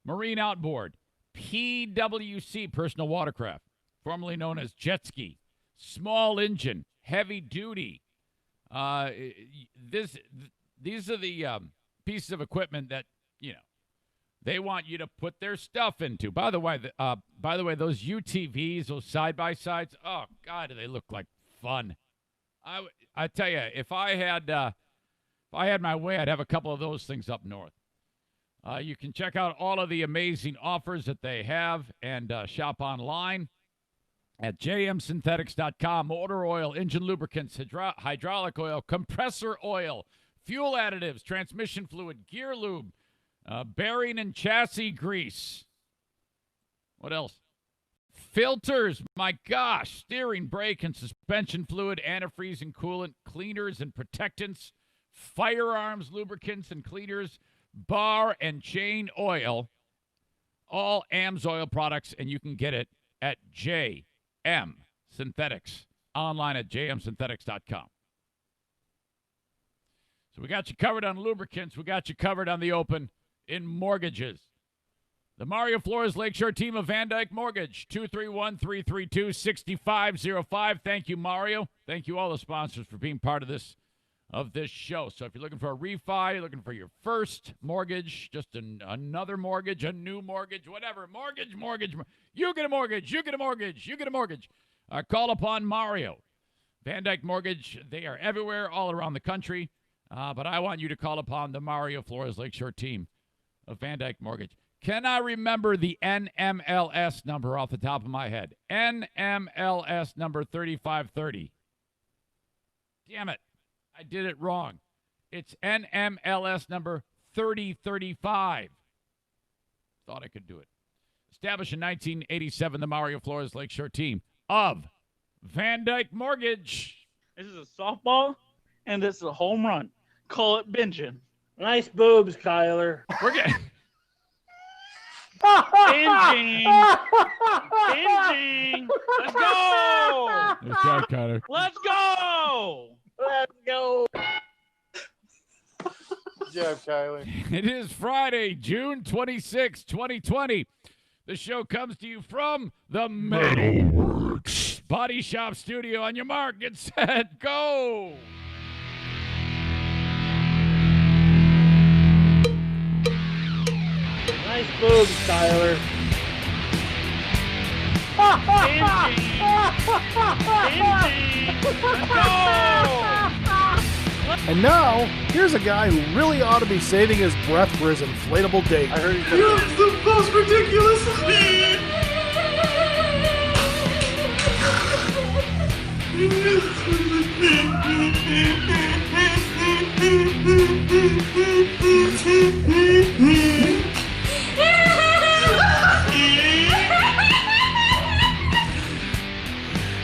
Marine Outboard, PWC, personal watercraft, formerly known as jet ski, small engine, heavy duty. These are the pieces of equipment that, they want you to put their stuff into. By the way, those UTVs, those side-by-sides, oh, God, do they look like fun. I tell you, if I had my way, I'd have a couple of those things up north. You can check out all of the amazing offers that they have and shop online at jmsynthetics.com. Motor oil, engine lubricants, hydraulic oil, compressor oil, fuel additives, transmission fluid, gear lube, bearing and chassis grease. What else? Filters, my gosh, steering, brake, and suspension fluid, antifreeze and coolant, cleaners and protectants, firearms, lubricants and cleaners, bar and chain oil, all AMSOIL products, and you can get it at JM Synthetics, online at jmsynthetics.com. So we got you covered on lubricants. We got you covered on the open in mortgages. The Mario Flores Lakeshore team of Van Dyke Mortgage, 231-332-6505. Thank you, Mario. Thank you, all the sponsors, for being part of this show. So if you're looking for a refi, you're looking for your first mortgage, just another mortgage, a new mortgage, whatever, mortgage. You get a mortgage. Call upon Mario. Van Dyke Mortgage, they are everywhere, all around the country. But I want you to call upon the Mario Flores Lakeshore team of Van Dyke Mortgage. Can I remember the NMLS number off the top of my head? NMLS number 3530. Damn it. I did it wrong. It's NMLS number 3035. Thought I could do it. Established in 1987, the Mario Flores Lakeshore team of Van Dyke Mortgage. This is a softball, and this is a home run. Call it binging. Nice boobs, Kyler. We're getting... Binging. Let's go. Nice job, Connor. Let's go. Let's go. Good job, Kyler. It is Friday, June 26, 2020. The show comes to you from the Metalworks Body Shop Studio. On your mark, get set, go. Nice boobs, Tyler. And now, here's a guy who really ought to be saving his breath for his inflatable date. I heard he's It's the most ridiculous thing!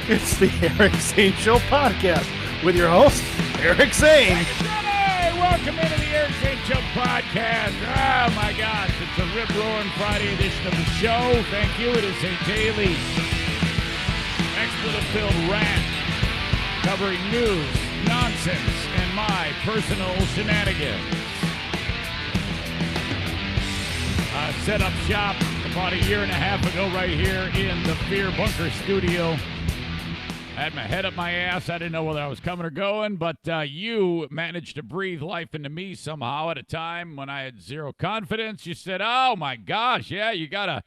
It's the Eric Zane Show podcast with your host, Eric Zane. Hey, welcome into the Eric Zane Show podcast. Oh, my gosh. It's a rip-roaring Friday edition of the show. Thank you. It is a daily expletive-filled rant covering news, nonsense, and my personal shenanigans. Set up shop about a year and a half ago right here in the Fear Bunker studio. I had my head up my ass. I didn't know whether I was coming or going, but you managed to breathe life into me somehow at a time when I had zero confidence. You said, oh, my gosh, yeah, you got to,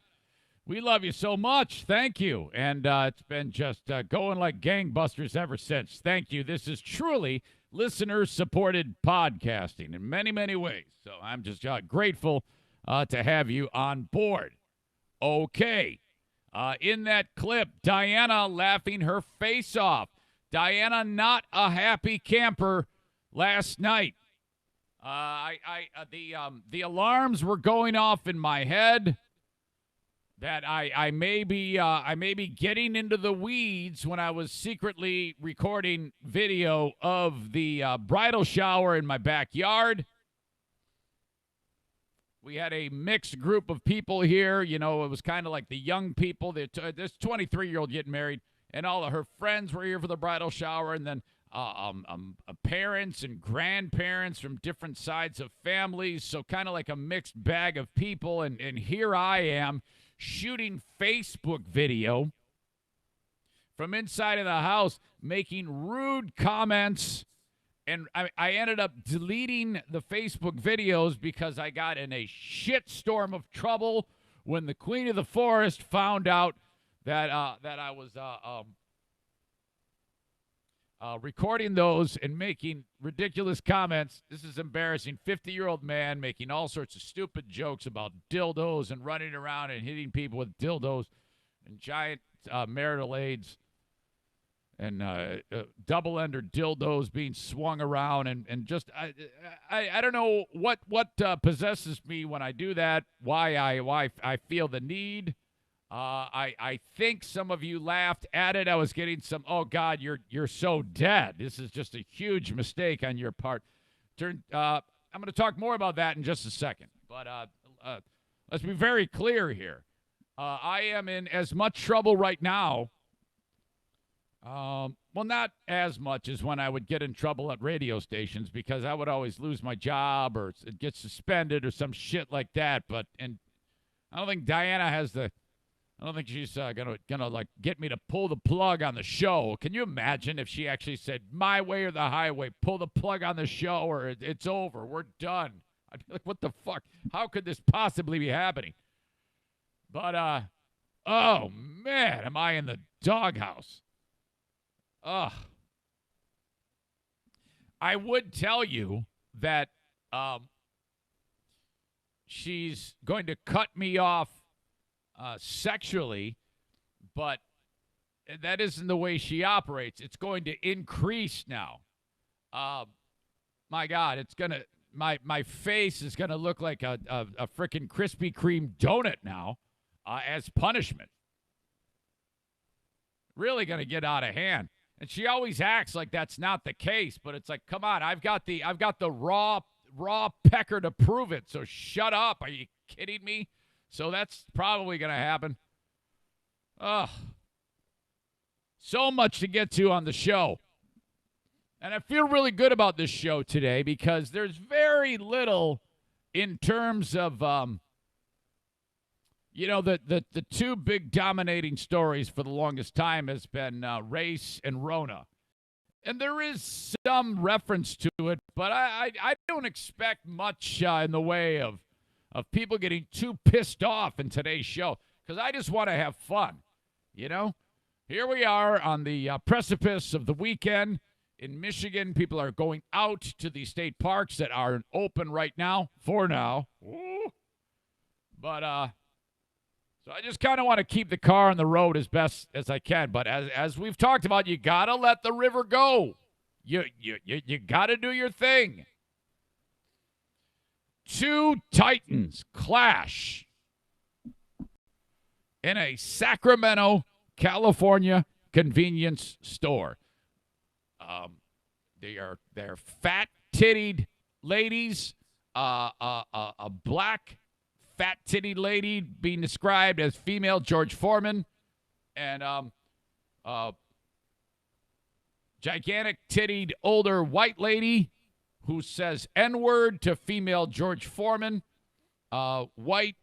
we love you so much. Thank you. And it's been just going like gangbusters ever since. Thank you. This is truly listener-supported podcasting in many, many ways. So I'm just grateful to have you on board. Okay. In that clip, Diana laughing her face off. Diana, not a happy camper last night. The alarms were going off in my head that I may be getting into the weeds when I was secretly recording video of the bridal shower in my backyard. We had a mixed group of people here. You know, it was kind of like the young people. This 23-year-old getting married, and all of her friends were here for the bridal shower. And then parents and grandparents from different sides of families, so kind of like a mixed bag of people. And here I am shooting Facebook video from inside of the house, making rude comments. And I ended up deleting the Facebook videos because I got in a shitstorm of trouble when the Queen of the Forest found out that I was recording those and making ridiculous comments. This is embarrassing. 50-year-old man making all sorts of stupid jokes about dildos and running around and hitting people with dildos and giant marital aids and double-ender dildos being swung around, and just I don't know what possesses me when I do that. Why I feel the need. I think some of you laughed at it. I was getting some, oh God, you're so dead. This is just a huge mistake on your part. I'm going to talk more about that in just a second, but let's be very clear here. I am in as much trouble right now. Well, not as much as when I would get in trouble at radio stations, because I would always lose my job or get suspended or some shit like that. And I don't think Diana has the. I don't think she's gonna like get me to pull the plug on the show. Can you imagine if she actually said, "My way or the highway, pull the plug on the show, or it's over, we're done"? I'd be like, "What the fuck? How could this possibly be happening?" But oh man, am I in the doghouse? Ugh. I would tell you that she's going to cut me off sexually, but that isn't the way she operates. It's going to increase now. My God, it's gonna my face is gonna look like a freaking Krispy Kreme donut now, as punishment. Really gonna get out of hand. And she always acts like that's not the case, but it's like, come on, I've got the raw pecker to prove it. So shut up. Are you kidding me? So that's probably going to happen. Ugh. So much to get to on the show. And I feel really good about this show today because there's very little in terms of, the two big dominating stories for the longest time has been race and Rona. And there is some reference to it, but I don't expect much in the way of people getting too pissed off in today's show, because I just want to have fun, Here we are on the precipice of the weekend in Michigan. People are going out to the state parks that are open right now, for now. Ooh. But, so I just kind of want to keep the car on the road as best as I can. But as we've talked about, you got to let the river go. You got to do your thing. Two titans clash in a Sacramento, California convenience store. They're fat-tittied ladies. A black fat-tittied lady being described as female George Foreman, and gigantic-tittied older white lady who says N-word to female George Foreman. White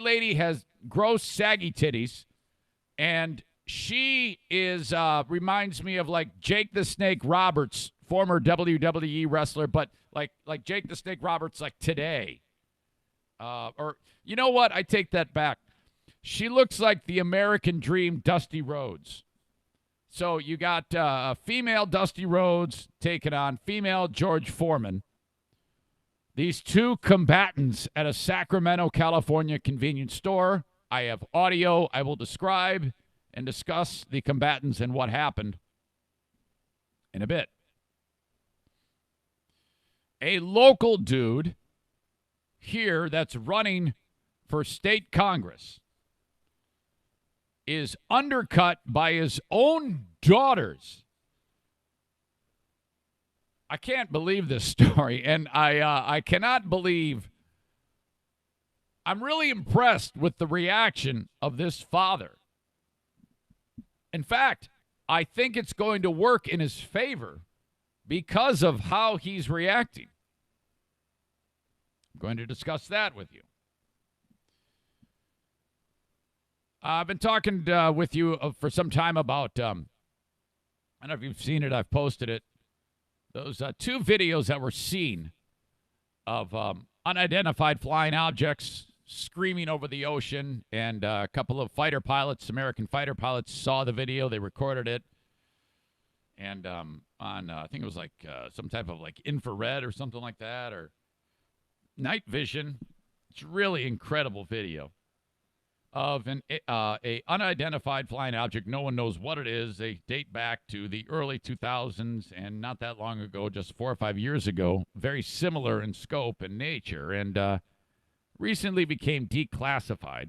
lady has gross saggy titties, and she is reminds me of like Jake the Snake Roberts, former WWE wrestler, but like Jake the Snake Roberts like today. Or you know what? I take that back. She looks like the American Dream Dusty Rhodes. So you got female Dusty Rhodes taking on female George Foreman. These two combatants at a Sacramento, California convenience store. I have audio. I will describe and discuss the combatants and what happened in a bit. A local dude here that's running for state Congress is undercut by his own daughters. I can't believe this story, and I cannot believe. I'm really impressed with the reaction of this father. In fact, I think it's going to work in his favor because of how he's reacting. I'm going to discuss that with you. I've been talking with you for some time about, I don't know if you've seen it, I've posted it, those two videos that were seen of unidentified flying objects screaming over the ocean, and a couple of fighter pilots, American fighter pilots, saw the video. They recorded it, and on I think it was like some type of like infrared or something like that, or night vision. It's really incredible video of an a unidentified flying object. No one knows what it is. They date back to the early 2000s, and not that long ago, just 4 or 5 years ago, very similar in scope and nature, and recently became declassified.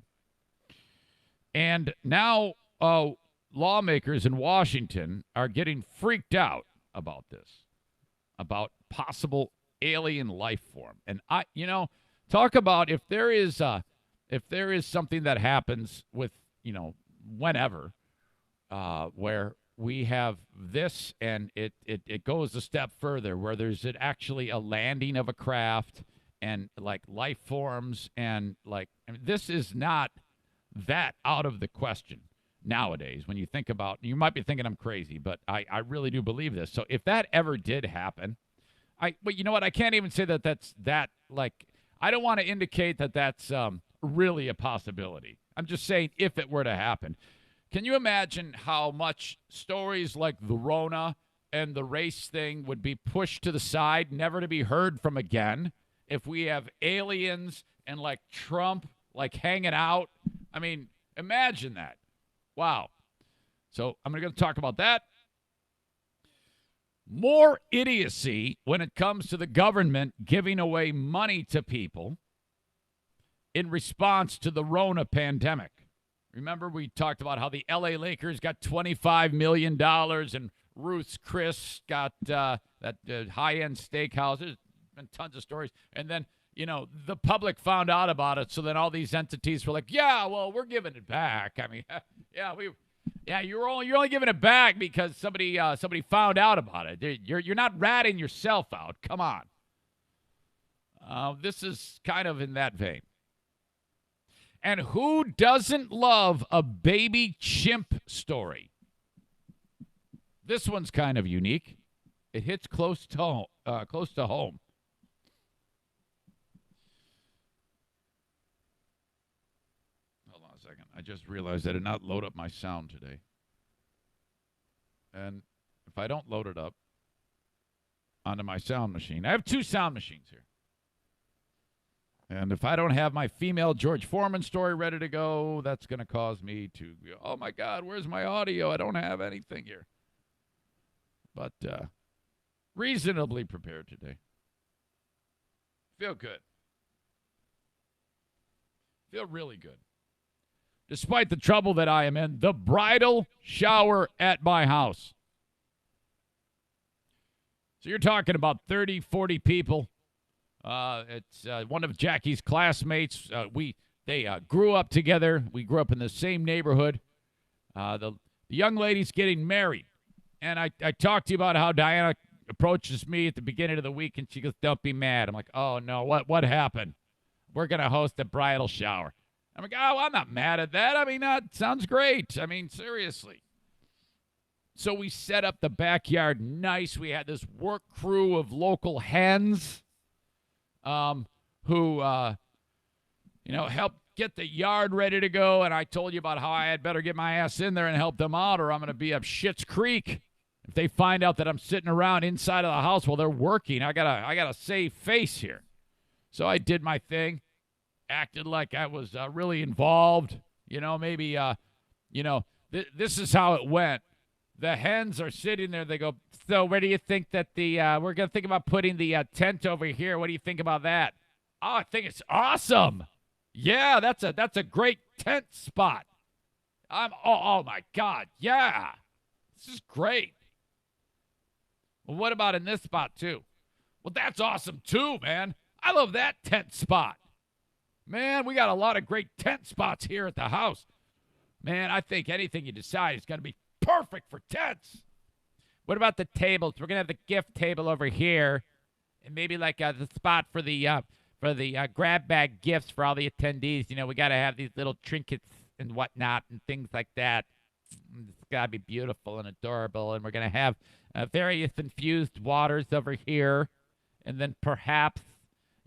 And now lawmakers in Washington are getting freaked out about this, about possible alien life form. And talk about if there is something that happens with, whenever, where we have this and it goes a step further, where there's actually a landing of a craft and like life forms, and this is not that out of the question nowadays. When you think about, you might be thinking I'm crazy, but I really do believe this. So if that ever did happen, but you know what? I can't even say that that's that, I don't want to indicate that that's really a possibility. I'm just saying if it were to happen. Can you imagine how much stories like the Rona and the race thing would be pushed to the side, never to be heard from again, if we have aliens and Trump hanging out? I mean, imagine that. Wow. So I'm going to talk about that. More idiocy when it comes to the government giving away money to people in response to the Rona pandemic. Remember, we talked about how the LA Lakers got $25 million and Ruth's Chris got that high-end steakhouse. There's been tons of stories. And then, the public found out about it, so then all these entities were like, yeah, well, we're giving it back. I mean, you're only giving it back because somebody found out about it. You're not ratting yourself out. Come on. This is kind of in that vein. And who doesn't love a baby chimp story? This one's kind of unique. It hits close to home. Hold on a second. I just realized I did not load up my sound today. And if I don't load it up onto my sound machine, I have two sound machines here. And if I don't have my female George Foreman story ready to go, that's going to cause me to, oh my God, where's my audio? I don't have anything here. But reasonably prepared today. Feel good. Feel really good. Despite the trouble that I am in, the bridal shower at my house. So you're talking about 30, 40 people. It's one of Jackie's classmates. They grew up together. We grew up in the same neighborhood. The young lady's getting married. And I talked to you about how Diana approaches me at the beginning of the week, and she goes, don't be mad. I'm like, oh, no, what happened? We're going to host a bridal shower. I'm like, oh, I'm not mad at that. I mean, that sounds great. I mean, seriously. So we set up the backyard nice. We had this work crew of local hens who helped get the yard ready to go. And I told you about how I had better get my ass in there and help them out, or I'm going to be up Schitt's Creek. If they find out that I'm sitting around inside of the house while they're working, I gotta save face here. So I did my thing, acted like I was really involved. This is how it went. The hens are sitting there. They go, so where do you think that we're going to think about putting the tent over here. What do you think about that? Oh, I think it's awesome. Yeah, that's a great tent spot. Oh my God. Yeah, this is great. Well, what about in this spot too? Well, that's awesome too, man. I love that tent spot. Man, we got a lot of great tent spots here at the house. Man, I think anything you decide is going to be perfect for tents. What about the tables? We're gonna have the gift table over here, and maybe like the spot for the grab bag gifts for all the attendees. You know, we gotta have these little trinkets and whatnot and things like that. It's gotta be beautiful and adorable. And we're gonna have various infused waters over here, and then perhaps,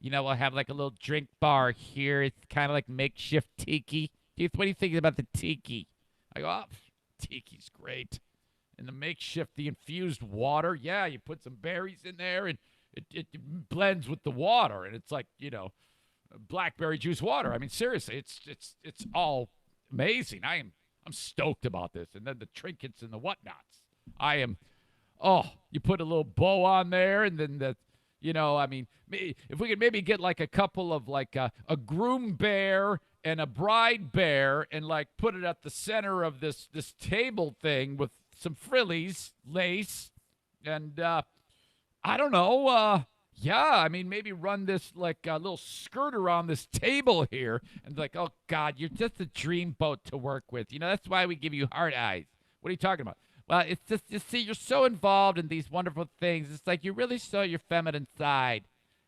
you know, we'll have like a little drink bar here. It's kind of like makeshift tiki. Keith, what do you think about the tiki? I go, oh, tiki's great. And the infused water, yeah, you put some berries in there, and it blends with the water, and it's like, you know, blackberry juice water. I mean, seriously, it's all amazing. I'm stoked about this. And then the trinkets and the whatnots. You put a little bow on there, and then you know, I mean, if we could maybe get like a couple of like a groom bear and a bride bear, and like put it at the center of this table thing with some frillies, lace, and I don't know. Yeah, I mean, maybe run this like a little skirt around this table here, and like, oh God, you're just a dream boat to work with. You know, that's why we give you hard eyes. What are you talking about? Well, it's just, you see, you're so involved in these wonderful things. It's like you really show your feminine side.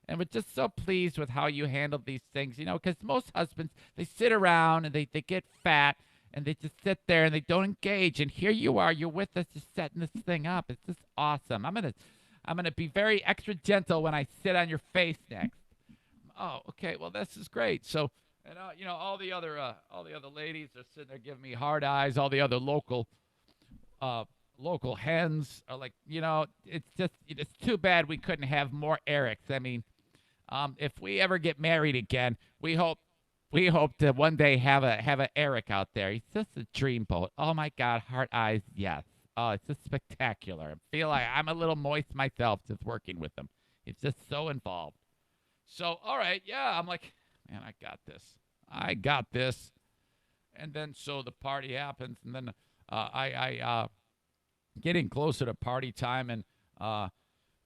And we're just so pleased with how you handle these things, you know, because most husbands, they sit around and they get fat, and they just sit there and they don't engage. And here you are, you're with us, just setting this thing up. It's just awesome. I'm gonna be very extra gentle when I sit on your face next. Oh, okay. Well, this is great. So, and you know, all the other ladies are sitting there giving me hard eyes. All the other local hens are like, you know, it's too bad we couldn't have more Erics. I mean, if we ever get married again, we hope to one day have a Eric out there. He's just a dreamboat. Oh my God, heart eyes, yes. Oh, it's just spectacular. I feel like I'm a little moist myself just working with him. He's just so involved. So, all right, yeah, I'm like, man, I got this. And then so the party happens, and then I getting closer to party time, and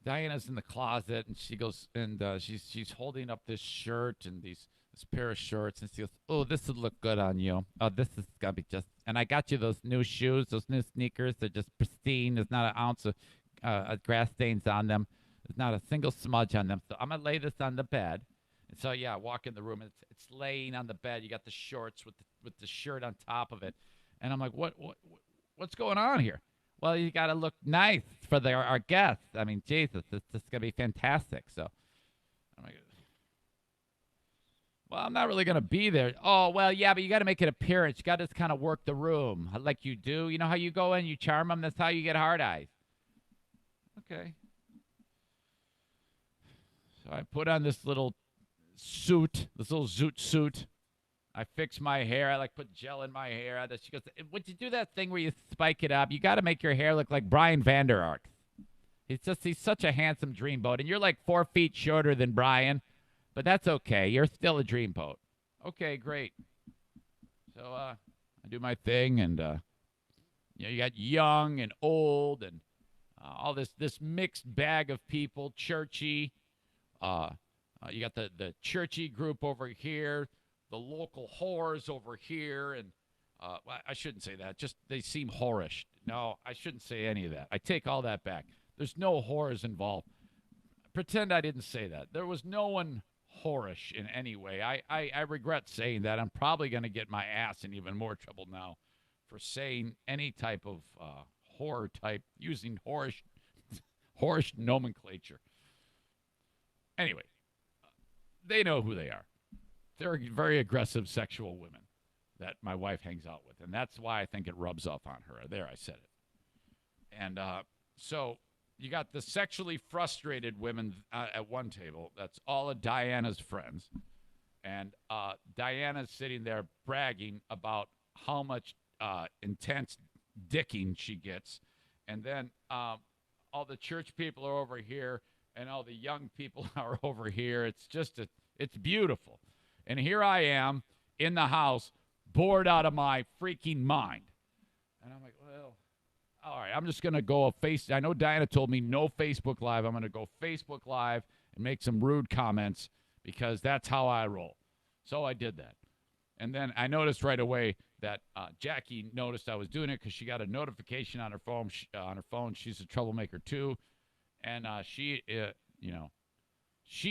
Diana's in the closet, and she goes, and she's holding up this shirt and this pair of shorts, and she goes, oh, this would look good on you. Oh, this is gonna be just, and I got you those new shoes, those new sneakers. They're just pristine. There's not an ounce of grass stains on them. There's not a single smudge on them. So I'm gonna lay this on the bed. And so yeah, I walk in the room, and it's laying on the bed. You got the shorts with the shirt on top of it, and I'm like, what's going on here? Well, you got to look nice for our guests. I mean, Jesus, this is going to be fantastic. So I'm like, well, I'm not really going to be there. Oh, well, yeah, but you got to make an appearance. You got to just kind of work the room like you do. You know how you go in, you charm them? That's how you get hard eyes. Okay. So I put on this little suit, this little zoot suit. I fix my hair. I like put gel in my hair. She goes, would you do that thing where you spike it up? You got to make your hair look like Brian Vander Ark. He's such a handsome dreamboat, and you're like 4 feet shorter than Brian, but that's okay. You're still a dreamboat. Okay, great. So I do my thing, and you know, you got young and old, and all this mixed bag of people, churchy. You got the churchy group over here. The local whores over here, and I shouldn't say that. Just they seem whorish. No, I shouldn't say any of that. I take all that back. There's no whores involved. Pretend I didn't say that. There was no one whorish in any way. I regret saying that. I'm probably going to get my ass in even more trouble now for saying any type of whore type, using whorish nomenclature. Anyway, they know who they are. They're very aggressive sexual women that my wife hangs out with, and that's why I think it rubs off on her. There, I said it. And so you got the sexually frustrated women at one table. That's all of Diana's friends. And Diana's sitting there bragging about how much intense dicking she gets. And then all the church people are over here, and all the young people are over here. It's just, it's beautiful. And here I am in the house, bored out of my freaking mind. And I'm like, well, all right, I'm just going to go I know Diana told me no Facebook Live. I'm going to go Facebook Live and make some rude comments because that's how I roll. So I did that. And then I noticed right away that Jackie noticed I was doing it because she got a notification on her phone. She's a troublemaker too, and she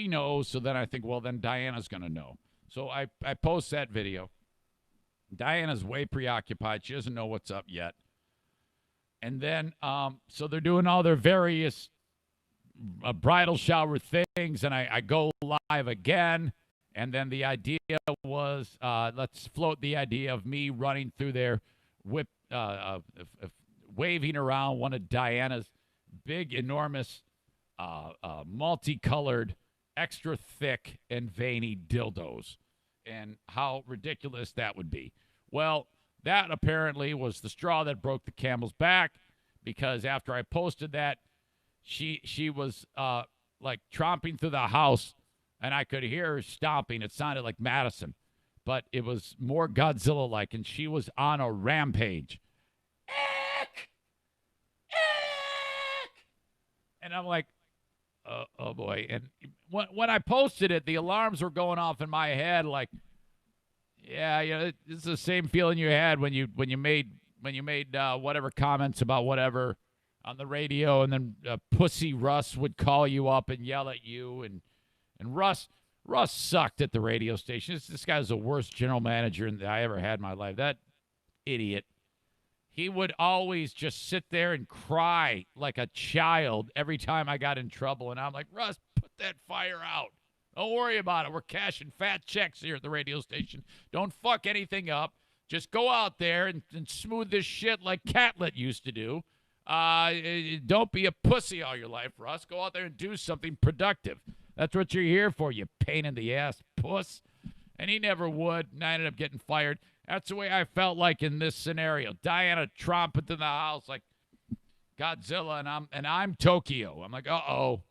knows. So then I think, well, then Diana's gonna know. So I post that video. Diana's way preoccupied. She doesn't know what's up yet. And then so they're doing all their various bridal shower things, and I go live again. And then the idea was, let's float the idea of me running through there, waving around one of Diana's big, enormous, multicolored, extra thick and veiny dildos, and how ridiculous that would be. Well, that apparently was the straw that broke the camel's back, because after I posted that, she was like tromping through the house. And I could hear her stomping. It sounded like Madison, but it was more Godzilla-like, and she was on a rampage. Eek! Eek! And I'm like, oh boy. And when I posted it, the alarms were going off in my head, like, yeah, it's the same feeling you had when you made whatever comments about whatever on the radio, and then Pussy Russ would call you up and yell at you, and Russ sucked at the radio station. This guy was the worst general manager that I ever had in my life. That idiot. He would always just sit there and cry like a child every time I got in trouble. And I'm like, Russ, put that fire out. Don't worry about it. We're cashing fat checks here at the radio station. Don't fuck anything up. Just go out there and smooth this shit like Catlet used to do. Don't be a pussy all your life, Russ. Go out there and do something productive. That's what you're here for, you pain in the ass puss. And he never would, and I ended up getting fired. That's the way I felt like in this scenario. Diana tromping to the house like Godzilla, and I'm Tokyo. I'm like, uh-oh.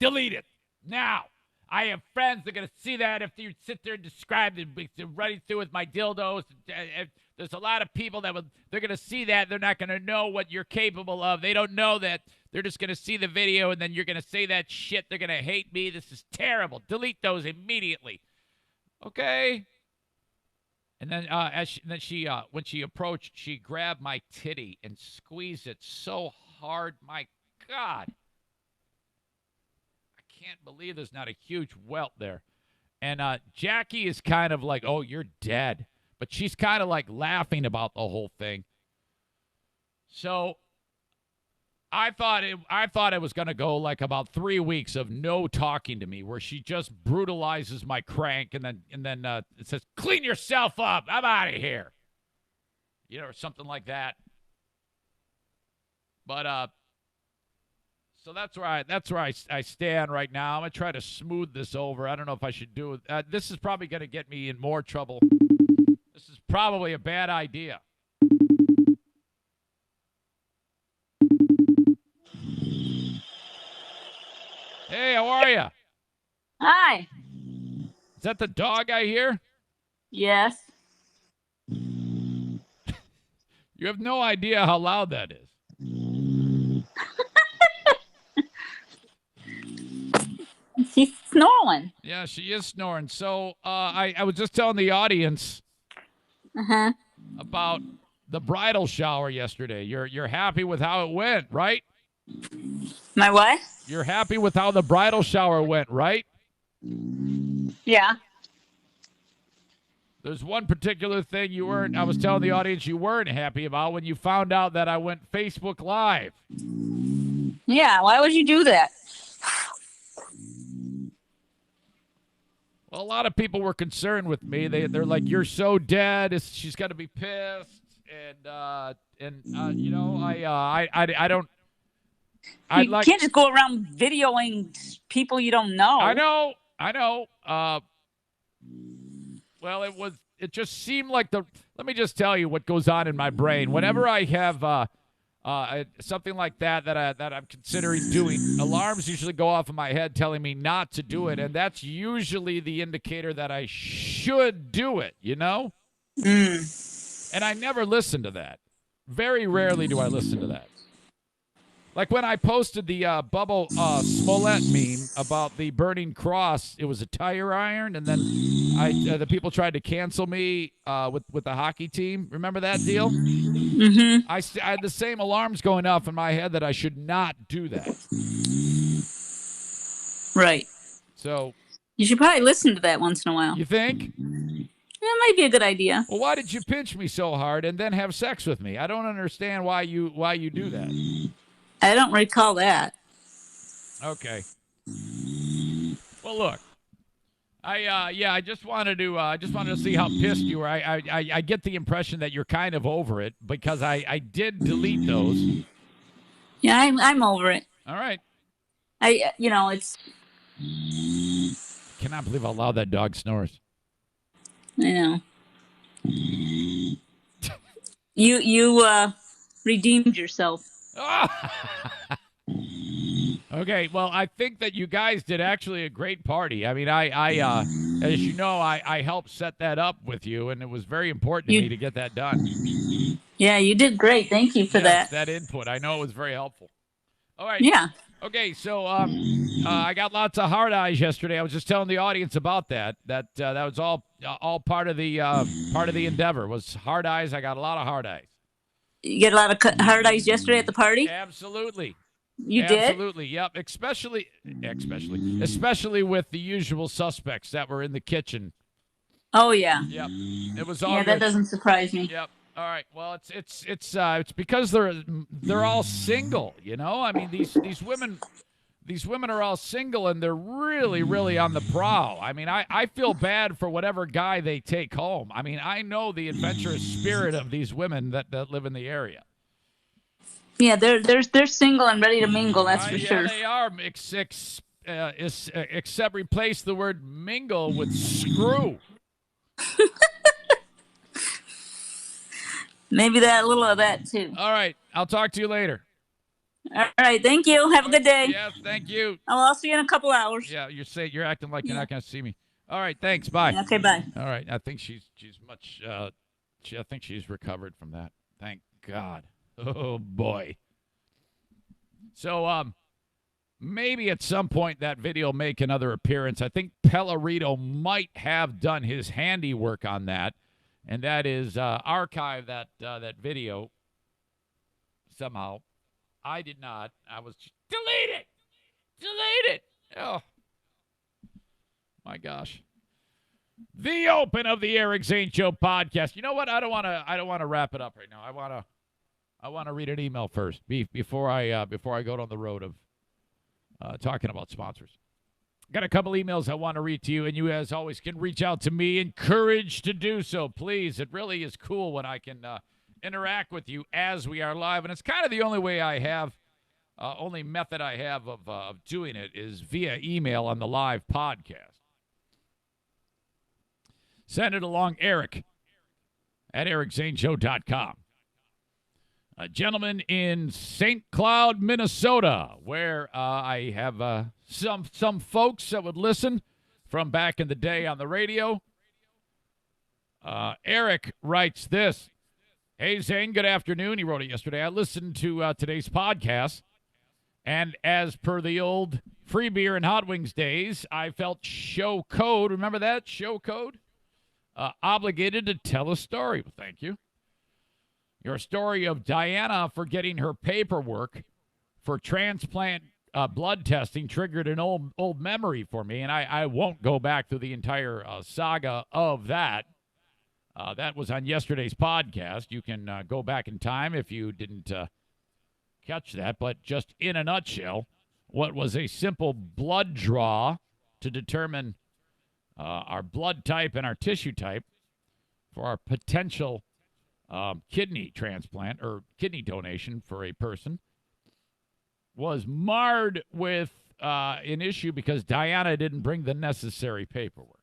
Delete it now. I have friends that are going to see that if you sit there and describe it, running through with my dildos. There's a lot of people they're going to see that. They're not going to know what you're capable of. They don't know that. They're just going to see the video, and then you're going to say that shit. They're going to hate me. This is terrible. Delete those immediately. Okay? And then when she approached, she grabbed my titty and squeezed it so hard. My God. I can't believe there's not a huge welt there. And Jackie is kind of like, oh, you're dead. But she's kind of like laughing about the whole thing. So I thought it was going to go like about 3 weeks of no talking to me, where she just brutalizes my crank, and then it says, clean yourself up. I'm out of here. Or something like that. But so that's where I stand right now. I'm going to try to smooth this over. I don't know if I should do it. This is probably going to get me in more trouble. This is probably a bad idea. Hey, how are you? Hi. Is that the dog I hear? Yes. You have no idea how loud that is. She's snoring. Yeah, she is snoring. So I was just telling the audience about the bridal shower yesterday. You're happy with how it went, right? My what? You're happy with how the bridal shower went, right? Yeah. There's one particular thing I was telling the audience you weren't happy about when you found out that I went Facebook Live. Yeah, why would you do that? Well, a lot of people were concerned with me. They're like, "You're so dead. She's got to be pissed." And I don't. You can't just go around videoing people you don't know. I know. Well, it just seemed like let me just tell you what goes on in my brain. Whenever I have something like that I'm considering doing, alarms usually go off in my head telling me not to do it, and that's usually the indicator that I should do it, And I never listen to that. Very rarely do I listen to that. Like when I posted the Bubble Smollett meme about the burning cross, it was a tire iron, and then the people tried to cancel me with the hockey team. Remember that deal? Mm-hmm. I had the same alarms going off in my head that I should not do that. Right. So you should probably listen to that once in a while. You think? That might be a good idea. Well, why did you pinch me so hard and then have sex with me? I don't understand why you do that. I don't recall that. Okay. Well, look, I just wanted to see how pissed you were. I get the impression that you're kind of over it because I did delete those. Yeah, I'm over it. All right. It's. Cannot believe how loud that dog snores. I know. You redeemed yourself. Okay, well, I think that you guys did actually a great party. I mean, I as you know, I helped set that up with you, and it was very important to me to get that done. Yeah, you did great. Thank you for that. That input. I know it was very helpful. All right. Yeah. Okay, so I got lots of hard eyes yesterday. I was just telling the audience about that. That was all part of the endeavor. Was hard eyes. I got a lot of hard eyes. You get a lot of hard eyes yesterday at the party? Absolutely. You did? Absolutely. Yep. Especially with the usual suspects that were in the kitchen. Oh yeah. Yep. It was all. Yeah, good. that doesn't surprise me. Yep. All right. Well, it's because they're all single. You know, I mean these women are all single and they're really, really on the prowl. I mean, I feel bad for whatever guy they take home. I mean, I know the adventurous spirit of these women that live in the area. Yeah, they're single and ready to mingle. That's for sure. They are. Except replace the word mingle with screw. Maybe a little of that too. All right, I'll talk to you later. All right, thank you. Have a good day. Yes, thank you. I'll see you in a couple hours. Yeah, you're acting like you're not going to see me. All right, thanks. Bye. Okay, bye. All right, I think she's much. I think she's recovered from that. Thank God. Oh boy. So maybe at some point that video will make another appearance. I think Pellerito might have done his handiwork on that, and that is archive that video somehow. I did not. I was just, delete it. Oh my gosh. The open of the Eric Zane Show podcast. You know what? I don't want to wrap it up right now. I want to read an email first before I go down the road of talking about sponsors. Got a couple emails I want to read to you, and you, as always, can reach out to me. Encouraged to do so, please. It really is cool when I can interact with you as we are live, and it's kind of the only way I have, only method I have of doing it is via email on the live podcast. Send it along, Eric at ericzaneshow.com. A gentleman in St. Cloud, Minnesota, where I have some folks that would listen from back in the day on the radio. Eric writes this. Hey, Zane, good afternoon. He wrote it yesterday. I listened to today's podcast, and as per the old free beer and hot wings days, I felt show code. Remember that? Show code? Obligated to tell a story. Well, thank you. Your story of Diana forgetting her paperwork for transplant blood testing triggered an old memory for me, and I won't go back through the entire saga of that. That was on yesterday's podcast. You can go back in time if you didn't catch that. But just in a nutshell, what was a simple blood draw to determine our blood type and our tissue type for our potential kidney transplant or kidney donation for a person was marred with an issue because Diana didn't bring the necessary paperwork.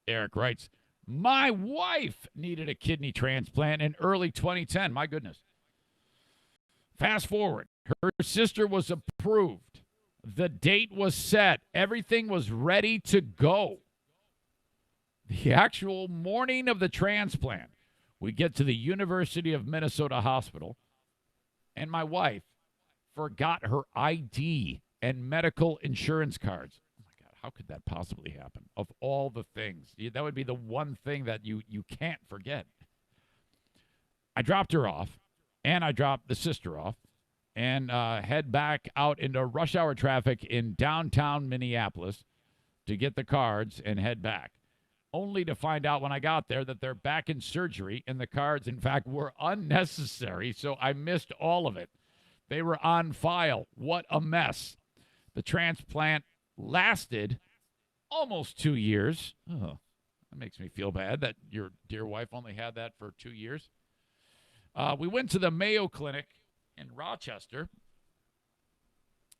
Eric writes, my wife needed a kidney transplant in early 2010. My goodness. Fast forward. Her sister was approved. The date was set. Everything was ready to go. The actual morning of the transplant, we get to the University of Minnesota Hospital. and my wife forgot her ID and medical insurance cards. Oh my God, how could that possibly happen? Of all the things, that would be the one thing that you can't forget. I dropped her off, and I dropped the sister off, and head back out into rush hour traffic in downtown Minneapolis to get the cards and head back. Only to find out when I got there that they're back in surgery, and the cards, in fact, were unnecessary, so I missed all of it. They were on file. What a mess. The transplant lasted almost 2 years. Oh, that makes me feel bad that your dear wife only had that for 2 years. We went to the Mayo Clinic in Rochester,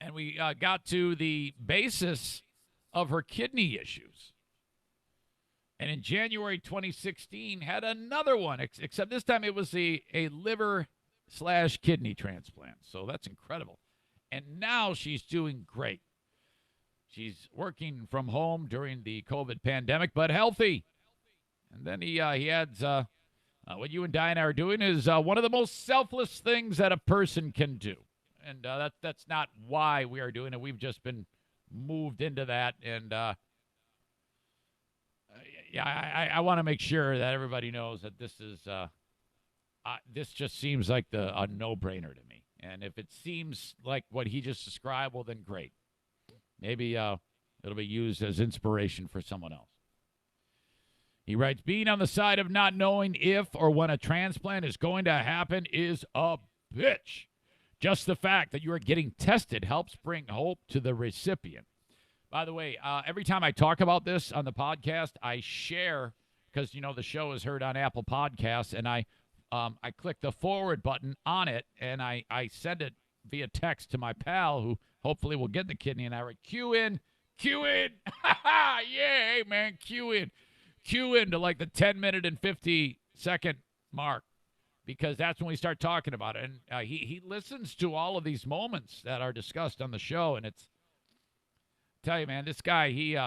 and we got to the basis of her kidney issues. And in January 2016, had another one, except this time it was a liver/kidney transplant. So that's incredible. And now she's doing great. She's working from home during the COVID pandemic, but healthy. And then he adds, what you and Diana are doing is one of the most selfless things that a person can do. And that's not why we are doing it. We've just been moved into that. And I want to make sure that everybody knows that this is this just seems like a no-brainer to me. And if it seems like what he just described, well, then great. Maybe it'll be used as inspiration for someone else. He writes, being on the side of not knowing if or when a transplant is going to happen is a bitch. Just the fact that you are getting tested helps bring hope to the recipient. By the way, every time I talk about this on the podcast, I share, because, the show is heard on Apple Podcasts, and I click the forward button on it, and I send it via text to my pal who hopefully will get the kidney, and I write, Q in. Yeah, hey, man, Q in to like the 10-minute and 50-second mark, because that's when we start talking about it. And he listens to all of these moments that are discussed on the show, and it's, tell you, man, this guy, he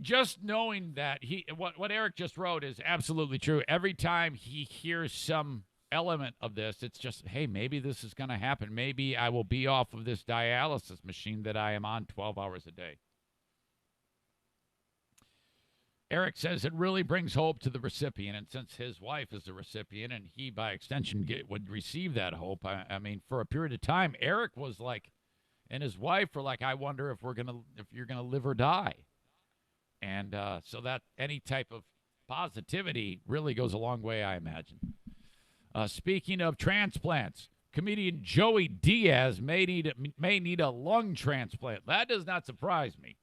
just knowing that what Eric just wrote is absolutely true. Every time he hears some element of this, it's just, hey, maybe this is going to happen. Maybe I will be off of this dialysis machine that I am on 12 hours a day. Eric says it really brings hope to the recipient, and since his wife is the recipient and he, by extension, would receive that hope, I mean, for a period of time, Eric was like, and his wife were like, I wonder if you're gonna live or die. And so that any type of positivity really goes a long way, I imagine. Speaking of transplants, comedian Joey Diaz may need a lung transplant. That does not surprise me.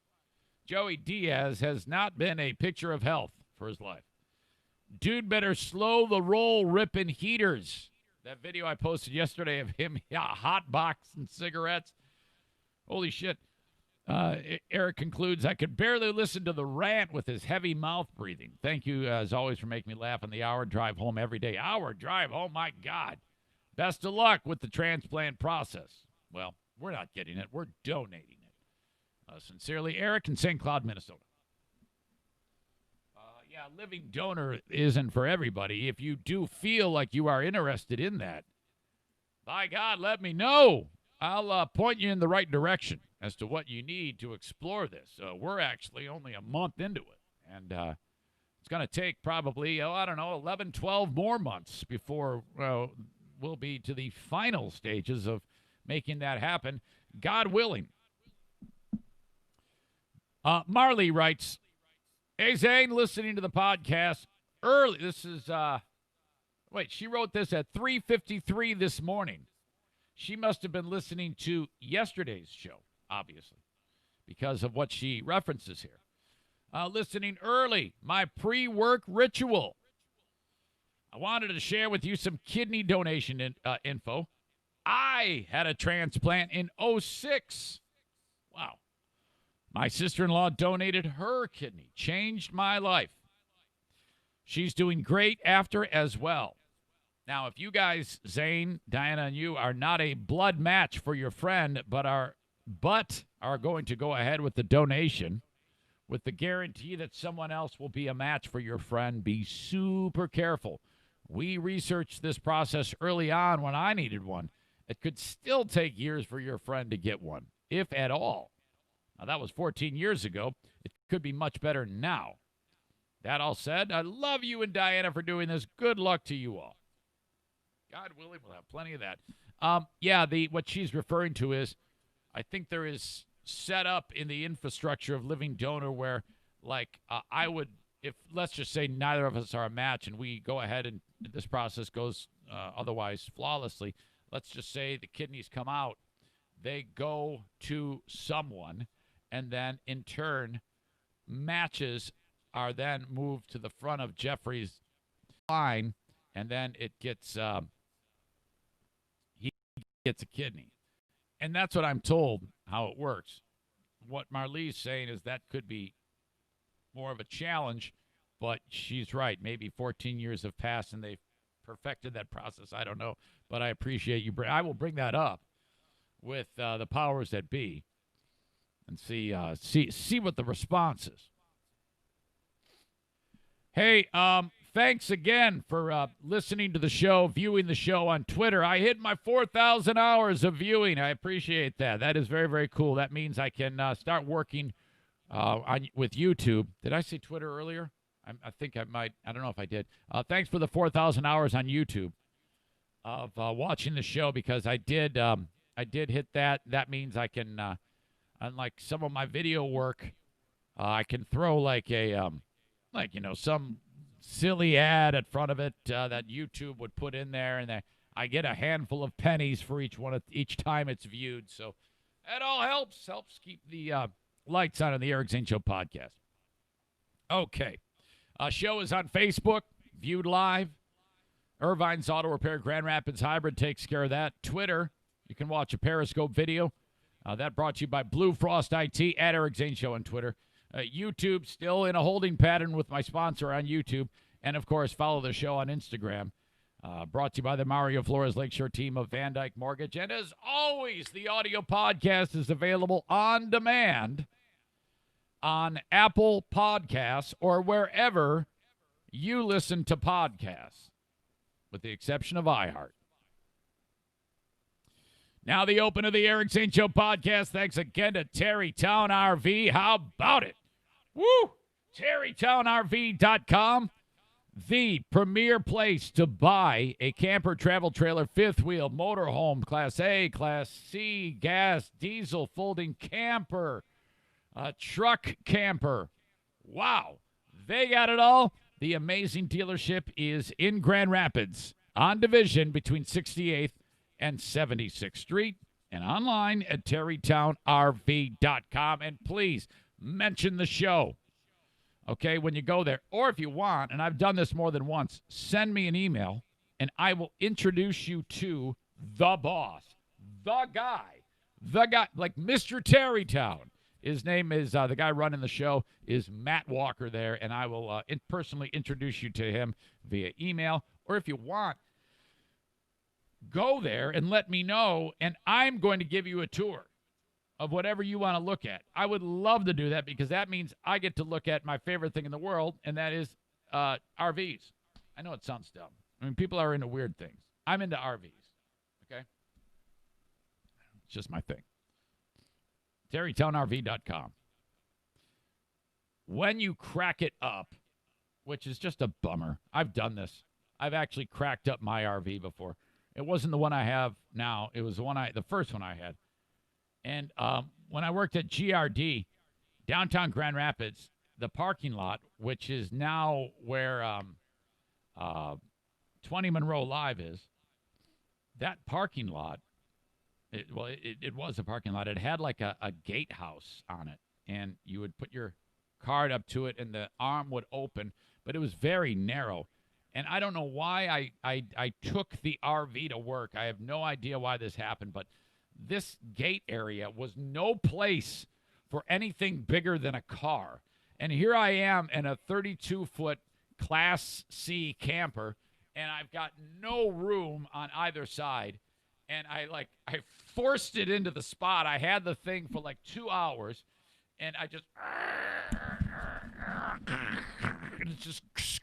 Joey Diaz has not been a picture of health for his life. Dude better slow the roll ripping heaters. That video I posted yesterday of him hot boxing cigarettes. Holy shit. Eric concludes, I could barely listen to the rant with his heavy mouth breathing. Thank you, as always, for making me laugh on the hour drive home every day. Hour drive home, my God. Best of luck with the transplant process. Well, we're not getting it. We're donating it. Sincerely, Eric in St. Cloud, Minnesota. Yeah, living donor isn't for everybody. If you do feel like you are interested in that, by God, let me know. I'll point you in the right direction as to what you need to explore this. We're actually only a month into it, and it's going to take probably, 11, 12 more months before we'll be to the final stages of making that happen, God willing. Marley writes, hey, Zane, listening to the podcast early. This is, she wrote this at 3:53 this morning. She must have been listening to yesterday's show, obviously, because of what she references here. Listening early, my pre-work ritual. I wanted to share with you some kidney donation info. I had a transplant in 2006. Wow. My sister-in-law donated her kidney. Changed my life. She's doing great after as well. Now, if you guys, Zane, Diana, and you, are not a blood match for your friend, but are going to go ahead with the donation with the guarantee that someone else will be a match for your friend, be super careful We researched this process early on when I needed one. It could still take years for your friend to get one, if at all. Now, that was 14 years ago. It could be much better now. That all said, I love you and Diana for doing this. Good luck to you all. God willing, we'll have plenty of that. What she's referring to is, I think there is set up in the infrastructure of Living Donor where, I would, if let's just say neither of us are a match and we go ahead and this process goes otherwise flawlessly, let's just say the kidneys come out, they go to someone, and then in turn, matches are then moved to the front of Jeffrey's line, and then it gets he gets a kidney. And that's what I'm told how it works. What Marlee's saying is that could be more of a challenge, but she's right. Maybe 14 years have passed and they've perfected that process. I don't know, but I appreciate you. I will bring that up with the powers that be and see what the response is. Hey, thanks again for listening to the show, viewing the show on Twitter. I hit my 4,000 hours of viewing. I appreciate that. That is very, very cool. That means I can start working with YouTube. Did I say Twitter earlier? I think I might. I don't know if I did. Thanks for the 4,000 hours on YouTube of watching the show, because I did hit that. That means I can, unlike some of my video work, I can throw some silly ad in front of it that YouTube would put in there, and I get a handful of pennies for each time it's viewed. So that all helps keep the lights on in the Eric Zane Show podcast. Okay. Show is on Facebook, viewed live. Irvine's Auto Repair Grand Rapids Hybrid takes care of that. Twitter, you can watch a Periscope video. That brought to you by Blue Frost IT at Eric Zane Show on Twitter. YouTube, still in a holding pattern with my sponsor on YouTube. And, of course, follow the show on Instagram. Brought to you by the Mario Flores Lakeshore team of Van Dyke Mortgage. And, as always, the audio podcast is available on demand on Apple Podcasts or wherever you listen to podcasts, with the exception of iHeart. Now the open of the Eric Zane Show podcast. Thanks again to Terrytown RV. How about it? Woo! TerrytownRV.com, the premier place to buy a camper, travel trailer, fifth wheel, motorhome, Class A, Class C, gas, diesel, folding camper, truck camper. Wow. They got it all. The amazing dealership is in Grand Rapids on Division between 68th and 76th Street, and online at terrytownrv.com. And please mention the show, okay, when you go there. Or if you want, and I've done this more than once, send me an email, and I will introduce you to the boss, the guy, like Mr. Terrytown. His name is, the guy running the show is Matt Walker there, and I will personally introduce you to him via email. Or if you want, go there and let me know, and I'm going to give you a tour of whatever you want to look at. I would love to do that, because that means I get to look at my favorite thing in the world, and that is RVs. I know it sounds dumb. I mean, people are into weird things. I'm into RVs, okay? It's just my thing. TerrytownRV.com. When you crack it up, which is just a bummer. I've done this. I've actually cracked up my RV before. It wasn't the one I have now. It was the first one I had. And when I worked at GRD, downtown Grand Rapids, the parking lot, which is now where 20 Monroe Live is, that parking lot, it was a parking lot. It had like a gatehouse on it, and you would put your card up to it, and the arm would open, but it was very narrow. And I don't know why I took the RV to work. I have no idea why this happened, but this gate area was no place for anything bigger than a car. And here I am in a 32-foot Class C camper, and I've got no room on either side. And I forced it into the spot. I had the thing for like 2 hours, and I just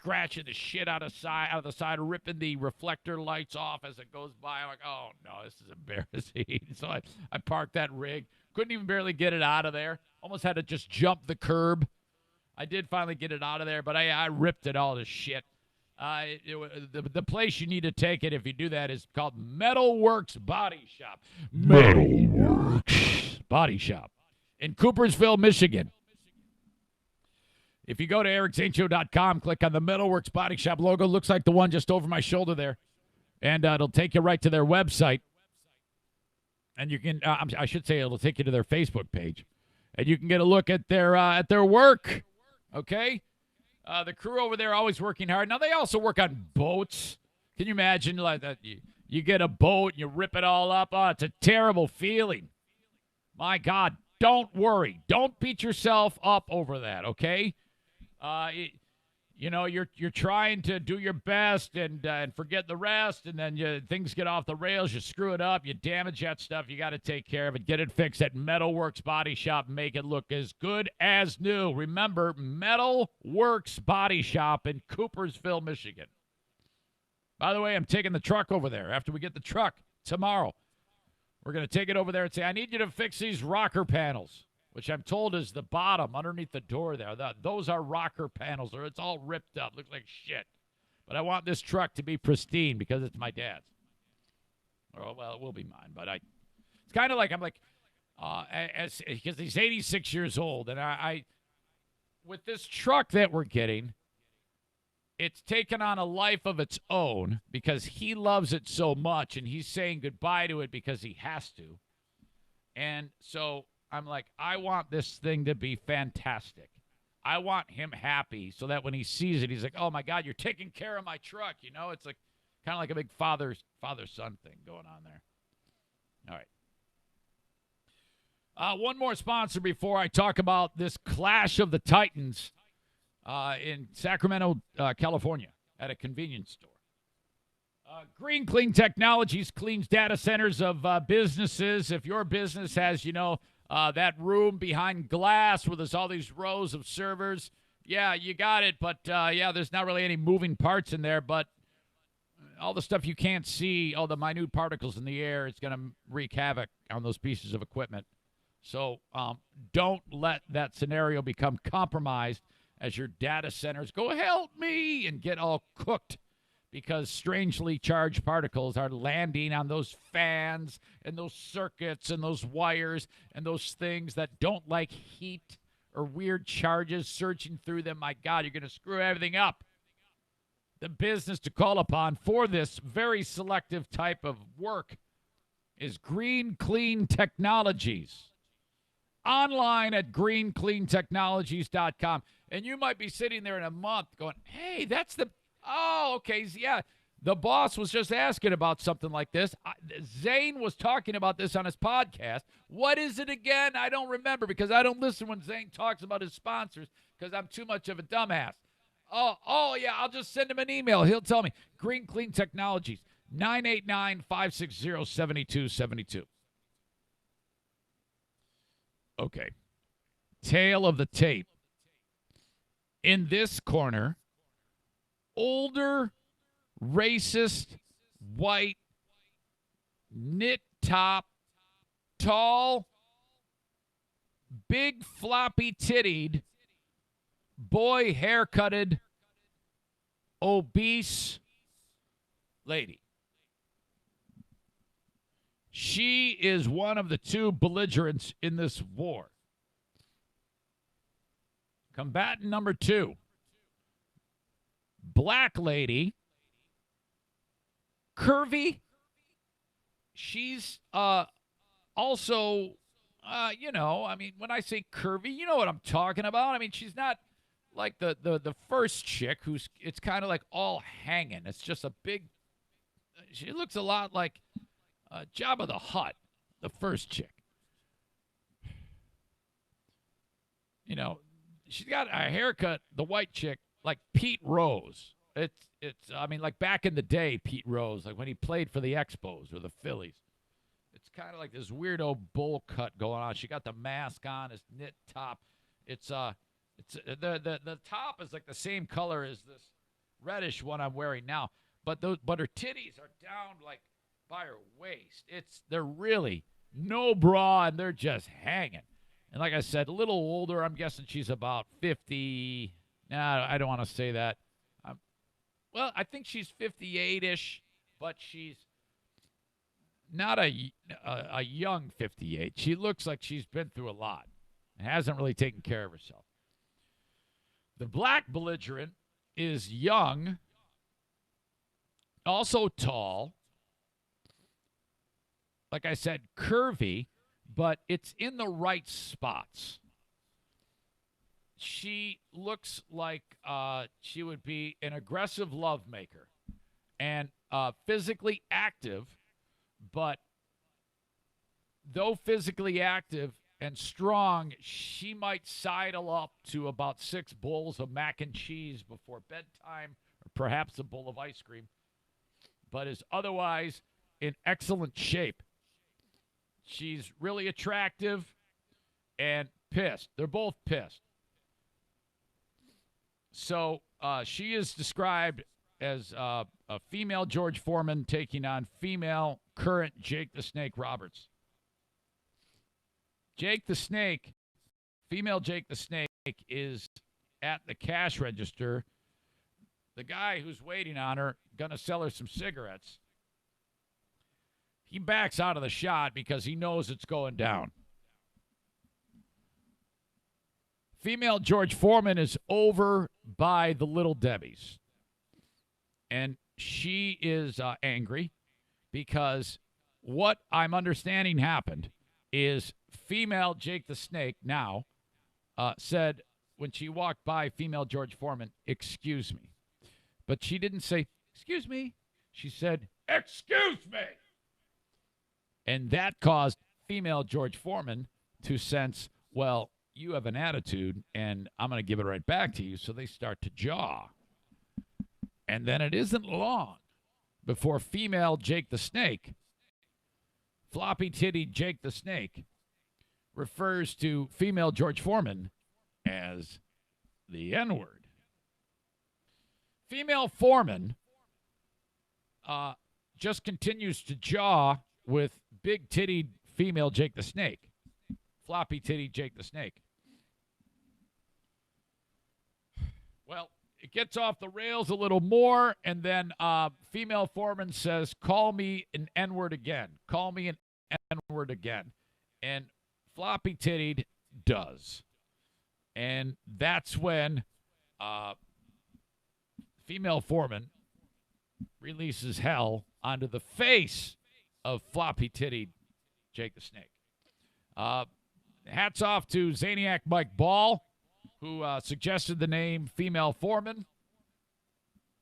scratching the shit out of the side, ripping the reflector lights off as it goes by. I'm like, oh no, this is embarrassing. So I parked that rig. Couldn't even barely get it out of there. Almost had to just jump the curb. I did finally get it out of there, but I ripped it all to shit. The place you need to take it if you do that is called Metalworks Body Shop. Metalworks Body Shop in Coopersville, Michigan. If you go to ericzaneshow.com, click on the Metalworks Body Shop logo. Looks like the one just over my shoulder there. And it'll take you right to their website. And you can, I should say it'll take you to their Facebook page. And you can get a look at their work. Okay? The crew over there always working hard. Now, they also work on boats. Can you imagine like that? You get a boat and you rip it all up. Oh, it's a terrible feeling. My God, don't worry. Don't beat yourself up over that, okay? You're trying to do your best and forget the rest, and then things get off the rails. You screw it up. You damage that stuff. You got to take care of it. Get it fixed at Metalworks Body Shop. Make it look as good as new. Remember, Metalworks Body Shop in Coopersville, Michigan. By the way, I'm taking the truck over there after we get the truck tomorrow. We're going to take it over there and say, I need you to fix these rocker panels, which I'm told is the bottom underneath the door there. Those are rocker panels, or it's all ripped up. Looks like shit. But I want this truck to be pristine because it's my dad's. Oh, well, it will be mine. But it's kind of like, I'm like, because he's 86 years old. And I with this truck that we're getting, it's taken on a life of its own because he loves it so much. And he's saying goodbye to it because he has to. And so I'm like, I want this thing to be fantastic. I want him happy so that when he sees it, he's like, oh, my God, you're taking care of my truck. You know, it's like kind of like a big father-son thing going on there. All right. One more sponsor before I talk about this Clash of the Titans in Sacramento, California at a convenience store. Green Clean Technologies cleans data centers of businesses. If your business has, that room behind glass where there's all these rows of servers. Yeah, you got it, but there's not really any moving parts in there, but all the stuff you can't see, all the minute particles in the air, it's going to wreak havoc on those pieces of equipment. So don't let that scenario become compromised as your data centers go, help me, and get all cooked because strangely charged particles are landing on those fans and those circuits and those wires and those things that don't like heat or weird charges surging through them. My God, you're going to screw everything up. The business to call upon for this very selective type of work is Green Clean Technologies. Online at greencleantechnologies.com. And you might be sitting there in a month going, hey, that's the... Oh, okay, yeah. The boss was just asking about something like this. Zane was talking about this on his podcast. What is it again? I don't remember because I don't listen when Zane talks about his sponsors because I'm too much of a dumbass. Oh, yeah, I'll just send him an email. He'll tell me. Green Clean Technologies, 989-560-7272. Okay. Tail of the tape. In this corner, older, racist, white, knit top, tall, big floppy tittied, boy haircutted, obese lady. She is one of the two belligerents in this war. Combatant number 2. Black lady, curvy. She's also, when I say curvy, you know what I'm talking about. I mean, she's not like the first chick it's kind of like all hanging. It's just a big, she looks a lot like Jabba the Hutt, the first chick. She's got a haircut, the white chick, like Pete Rose. It's like back in the day, Pete Rose, like when he played for the Expos or the Phillies. It's kind of like this weirdo bowl cut going on. She got the mask on, this knit top. The top is like the same color as this reddish one I'm wearing now. But her titties are down like by her waist. They're really no bra, and they're just hanging. And like I said, a little older. I'm guessing she's about 50. Nah, I don't want to say that. Well, I think she's 58-ish, but she's not a young 58. She looks like she's been through a lot and hasn't really taken care of herself. The black belligerent is young, also tall, like I said, curvy, but it's in the right spots. She looks like she would be an aggressive lovemaker and physically active, but though physically active and strong, she might sidle up to about 6 bowls of mac and cheese before bedtime, or perhaps a bowl of ice cream, but is otherwise in excellent shape. She's really attractive and pissed. They're both pissed. So she is described as a female George Foreman taking on female current Jake the Snake Roberts. Jake the Snake, female Jake the Snake, is at the cash register. The guy who's waiting on her, going to sell her some cigarettes, he backs out of the shot because he knows it's going down. Female George Foreman is over by the Little Debbies. And she is angry because what I'm understanding happened is female Jake the Snake now said when she walked by female George Foreman, "Excuse me." But she didn't say, "Excuse me." She said, "Excuse me." And that caused female George Foreman to sense, well, you have an attitude, and I'm going to give it right back to you. So they start to jaw. And then it isn't long before female Jake the Snake, floppy-titty Jake the Snake, refers to female George Foreman as the N-word. Female Foreman just continues to jaw with big-titty female Jake the Snake, floppy-titty Jake the Snake. Well, it gets off the rails a little more, and then female Foreman says, "Call me an N-word again. Call me an N-word again." And floppy-tittied does. And that's when female Foreman releases hell onto the face of floppy-tittied Jake the Snake. Hats off to Zaniac Mike Ball, who suggested the name Female Foreman.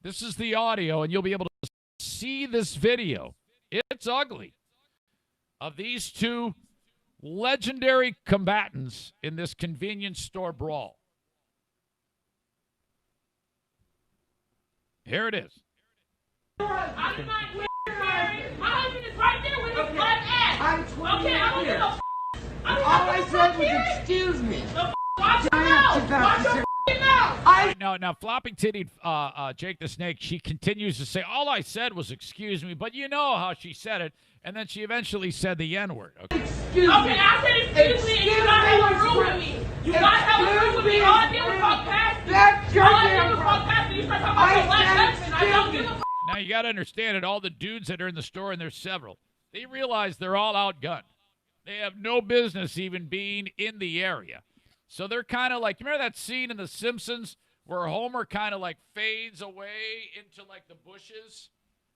This is the audio, and you'll be able to see this video. It's ugly. Of these two legendary combatants in this convenience store brawl. Here it is. I'm not married. My husband is right there with his butt ass. I'm 20 Okay, I don't give years. a All I said was, excuse me. watch your mouth. Watch your f***ing mouth. Now, floppy-tittied Jake the Snake, she continues to say, all I said was excuse me, but you know how she said it, and then she eventually said the N-word. Okay. Excuse Okay, me. I said excuse me, and you gotta have a room with me. You gotta have a room with me. All I did was walk past you. That's your All I damn did was walk problem. past you. You start talking about your black husband. I don't give a f***. Now, you got to understand that all the dudes that are in the store, and there's several, they realize they're all outgunned. They have no business even being in the area. So they're kind of like, you remember that scene in The Simpsons where Homer kind of like fades away into like the bushes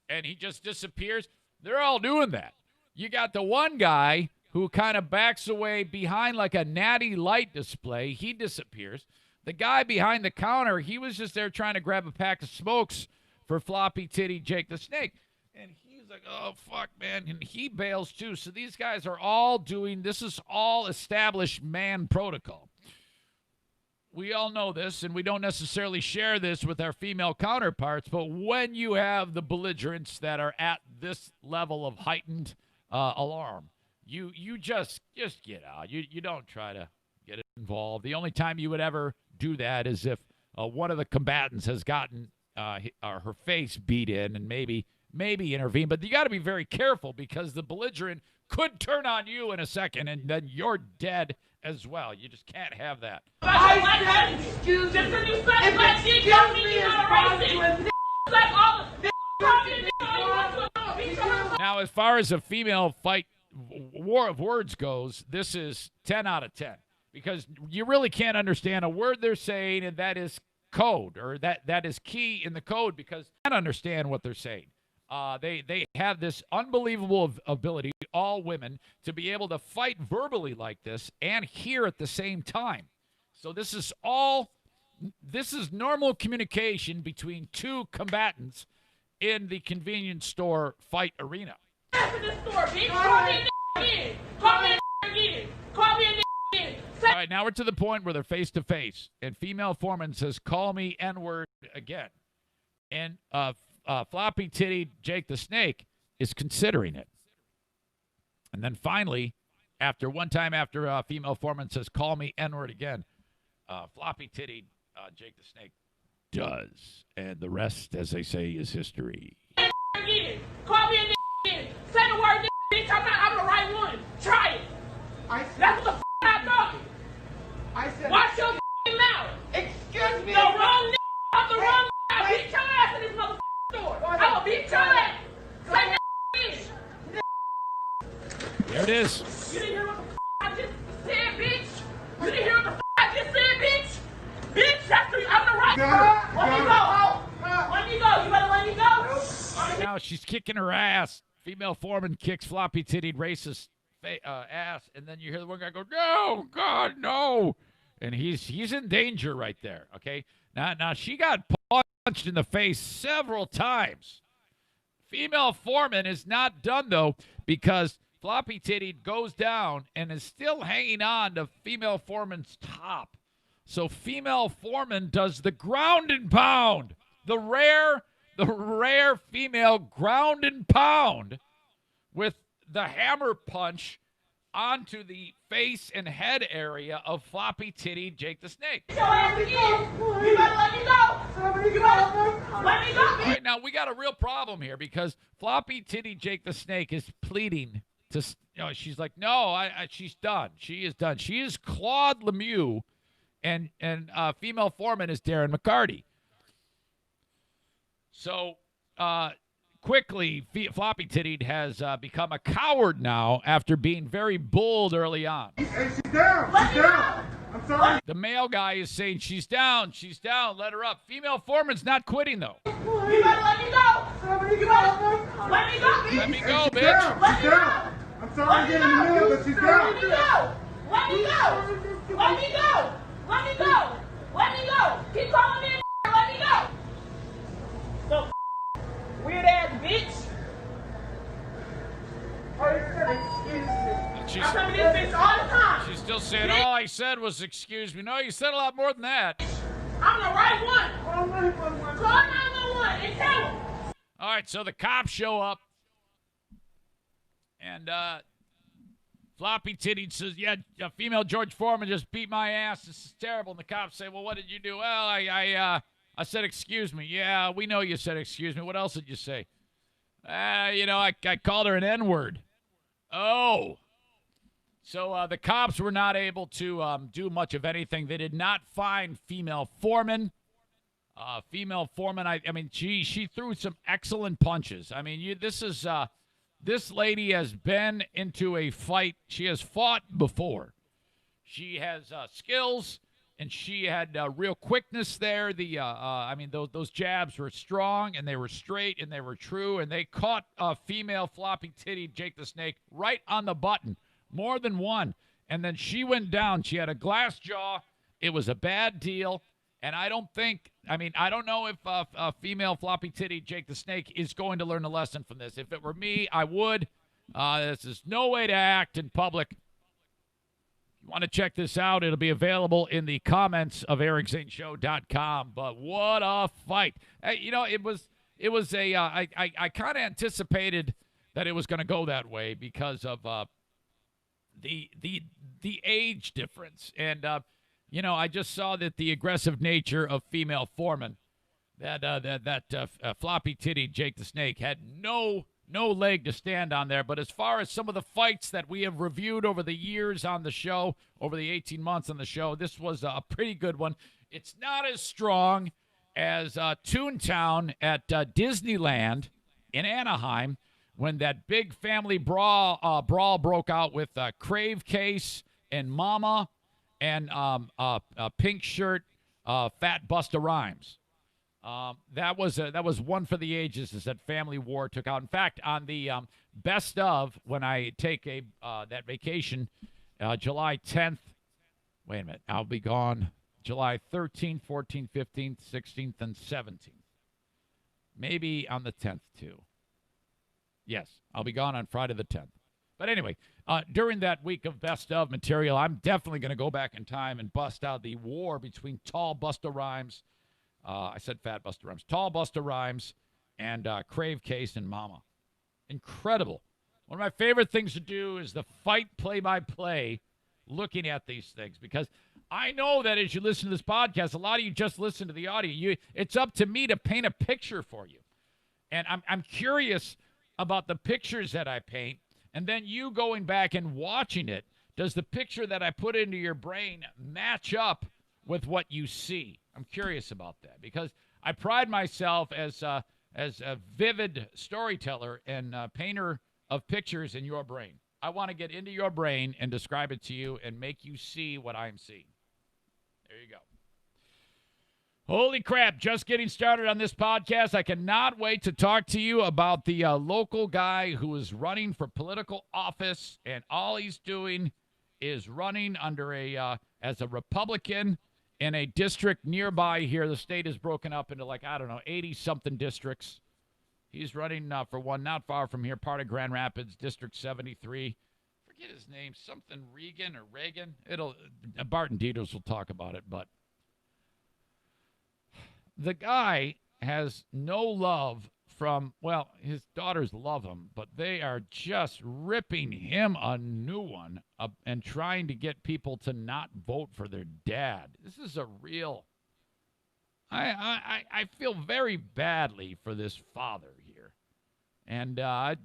and he just disappears? They're all doing that. You got the one guy who kind of backs away behind like a natty light display. He disappears. The guy behind the counter, he was just there trying to grab a pack of smokes for floppy titty Jake the Snake. And he's like, oh, fuck, man. And he bails too. So these guys are all doing, this is all established man protocol. We all know this, and we don't necessarily share this with our female counterparts, but when you have the belligerents that are at this level of heightened alarm, you just get out. You don't try to get involved. The only time you would ever do that is if one of the combatants has gotten her face beat in and maybe intervene. But you got to be very careful because the belligerent could turn on you in a second, and then you're dead as well. You just can't have that. Excuse me. Now, as far as a female fight war of words goes, this is 10 out of 10 because you really can't understand a word they're saying, and that is code, or that is key in the code because you can't understand what they're saying. They have this unbelievable ability, all women, to be able to fight verbally like this and hear at the same time. So this is normal communication between two combatants in the convenience store fight arena. All right, now we're to the point where they're face to face, and female foreman says, "Call me N-word again," and floppy titty Jake the Snake is considering it. And then finally, after female foreman says, "Call me N-word again," floppy titty Jake the Snake does. And the rest, as they say, is history. Call me again. Say the word bitch. I'm the right one. Try it. That's what the I thought. Watch your mouth. Excuse me. The wrong I'm the wrong I beat your ass in this motherfucking store. I will beat your ass. Say bitch. There it is. You didn't hear what the I just said, bitch. You didn't hear what the I just said, bitch. Bitch, that's the I'm the right one. Let me go. Let me go. You better let me go. Now she's kicking her ass. Female foreman kicks floppy titted racist ass, and then you hear the one guy go, "No, God, no," and he's in danger right there. Okay, now she got punched in the face several times. Female foreman is not done though because floppy titted goes down and is still hanging on to female foreman's top. So female foreman does the ground and pound, the rare female ground and pound with the hammer punch onto the face and head area of floppy titty Jake the Snake. You better let me go. You better let me go. Let me go. All right, now we got a real problem here because floppy titty Jake the Snake is pleading to, she's like, no, she's done. She is done. She is Claude Lemieux, and female foreman is Darren McCarty. So, quickly, floppy titted has become a coward now after being very bold early on. Hey, she's down. She's down. I'm sorry. The male guy is saying, she's down, let her up. Female foreman's not quitting, though. You better let me go. You better let me go. Let me go, She's bitch. down. She's down. I'm sorry to get in the middle, but she's down. Let me go. Let me go. Let me go. Let me go. Let me go. Keep calling me a let me go. So weird ass bitch. She's, I come to this bitch all the time. she's still saying, all I said was excuse me. No, you said a lot more than that. I'm the right one. Call 911 and tell them. All right, so the cops show up, and floppy titty says, yeah, female George Foreman just beat my ass. This is terrible. And the cops say, well, what did you do? Well, I said excuse me. Yeah, we know you said excuse me. What else did you say? I called her an N-word. Oh. So the cops were not able to do much of anything. They did not find female foreman. Female foreman, I mean, she threw some excellent punches. I mean, this lady has been into a fight. She has fought before. She has skills, and she had real quickness there. Those jabs were strong, and they were straight, and they were true, and they caught female floppy titty Jake the Snake right on the button, more than one. And then she went down. She had a glass jaw. It was a bad deal. And I don't know if female floppy titty Jake the Snake is going to learn a lesson from this. If it were me, I would. This is no way to act in public. If you want to check this out, it'll be available in the comments of ericzaneshow.com. But what a fight. It was I kind of anticipated that it was going to go that way because of the age difference. And I just saw that the aggressive nature of female foreman, floppy titty Jake the Snake had no leg to stand on there. But as far as some of the fights that we have reviewed over the years on the show, over the 18 months on the show, this was a pretty good one. It's not as strong as Toontown at Disneyland in Anaheim when that big family brawl broke out with Crave Case and Mama and Pink Shirt Fat Busta Rhymes. That was one for the ages as that family war took out. In fact, on the best of, when I take that vacation, July 10th, wait a minute, I'll be gone July 13th, 14th, 15th, 16th, and 17th. Maybe on the 10th, too. Yes, I'll be gone on Friday the 10th. But anyway, during that week of best of material, I'm definitely going to go back in time and bust out the war between Tall Busta Rhymes. I said Fat Busta Rhymes. Tall Busta Rhymes and Crave Case and Mama. Incredible. One of my favorite things to do is the fight play-by-play looking at these things, because I know that as you listen to this podcast, a lot of you just listen to the audio. It's up to me to paint a picture for you. And I'm curious about the pictures that I paint, and then you going back and watching it. Does the picture that I put into your brain match up with what you see? I'm curious about that, because I pride myself as a vivid storyteller and painter of pictures in your brain. I want to get into your brain and describe it to you and make you see what I'm seeing. There you go. Holy crap, just getting started on this podcast. I cannot wait to talk to you about the local guy who is running for political office, and all he's doing is running under as a Republican in a district nearby here. The state is broken up into 80-something districts. He's running for one not far from here, part of Grand Rapids, District 73. Forget his name, something Regan or Reagan. Barton Dieters will talk about it, but the guy has no love from, his daughters love him, but they are just ripping him a new one and trying to get people to not vote for their dad. This is a real... I feel very badly for this father here. And I've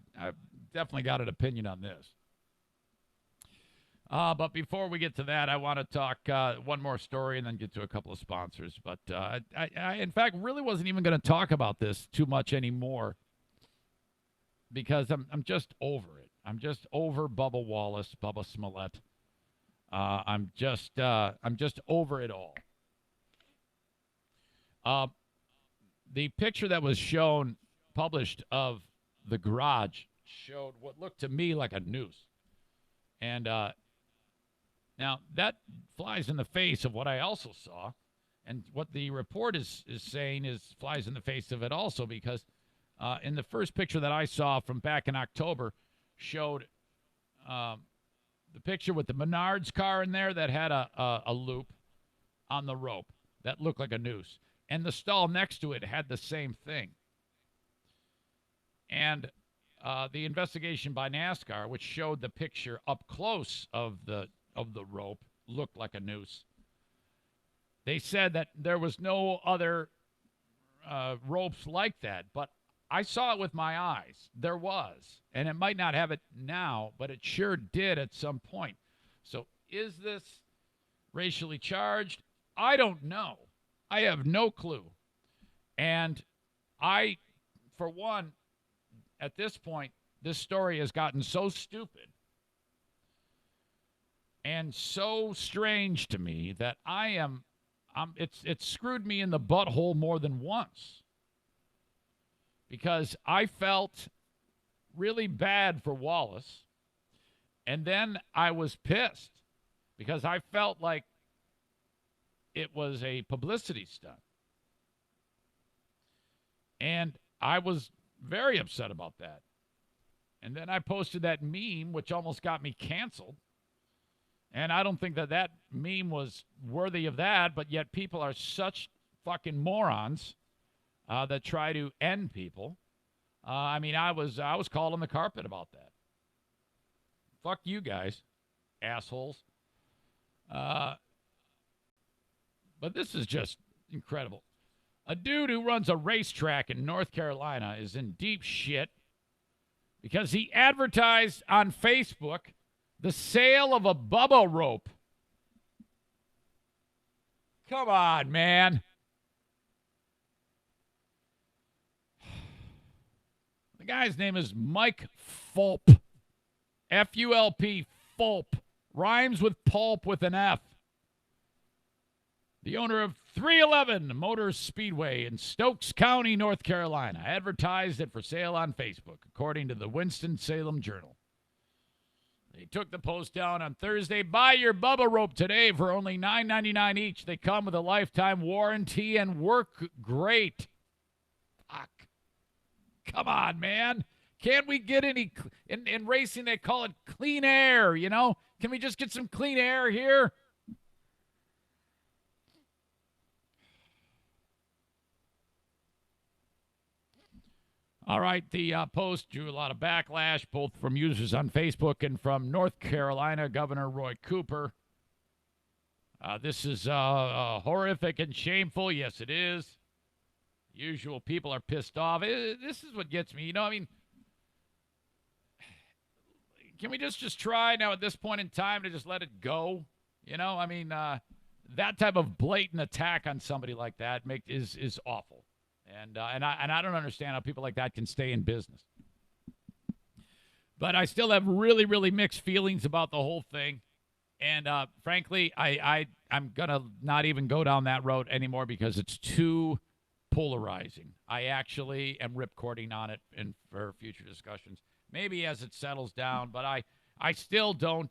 definitely got an opinion on this. But before we get to that, I want to talk one more story and then get to a couple of sponsors. But I in fact, really wasn't even going to talk about this too much anymore, because I'm just over it. I'm just over Bubba Wallace, Bubba Smollett. I'm just over it all. The picture that was published of the garage showed what looked to me like a noose. And now that flies in the face of what I also saw, and what the report is saying flies in the face of it also, because in the first picture that I saw from back in October showed the picture with the Menards car in there that had a loop on the rope that looked like a noose. And the stall next to it had the same thing. And the investigation by NASCAR, which showed the picture up close of the rope, looked like a noose. They said that there was no other ropes like that, but I saw it with my eyes. There was. And it might not have it now, but it sure did at some point. So is this racially charged? I don't know. I have no clue. And I, for one, at this point, this story has gotten so stupid and so strange to me that it's screwed me in the butthole more than once, because I felt really bad for Wallace, and then I was pissed because I felt like it was a publicity stunt. And I was very upset about that. And then I posted that meme, which almost got me canceled. And I don't think that meme was worthy of that, but yet people are such fucking morons that try to end people. I was called on the carpet about that. Fuck you guys, assholes. But this is just incredible. A dude who runs a racetrack in North Carolina is in deep shit because he advertised on Facebook the sale of a Bubba rope. Come on, man. The guy's name is Mike Fulp. F-U-L-P, Fulp. Rhymes with pulp with an F. The owner of 311 Motor Speedway in Stokes County, North Carolina, advertised it for sale on Facebook, according to the Winston-Salem Journal. They took the post down on Thursday. Buy your Bubba rope today for only $9.99 each. They come with a lifetime warranty and work great. Fuck. Come on, man. Can't we get any, in racing they call it clean air, you know? Can we just get some clean air here? All right, the post drew a lot of backlash, both from users on Facebook and from North Carolina Governor Roy Cooper. This is horrific and shameful. Yes, it is. Usual people are pissed off. This is what gets me. You know, I mean, can we just try now at this point in time to just let it go? You know, I mean, that type of blatant attack on somebody like that is awful. And I don't understand how people like that can stay in business. But I still have really, really mixed feelings about the whole thing. And frankly, I'm going to not even go down that road anymore because it's too polarizing. I actually am ripcording on it for future discussions. Maybe as it settles down, but I still don't.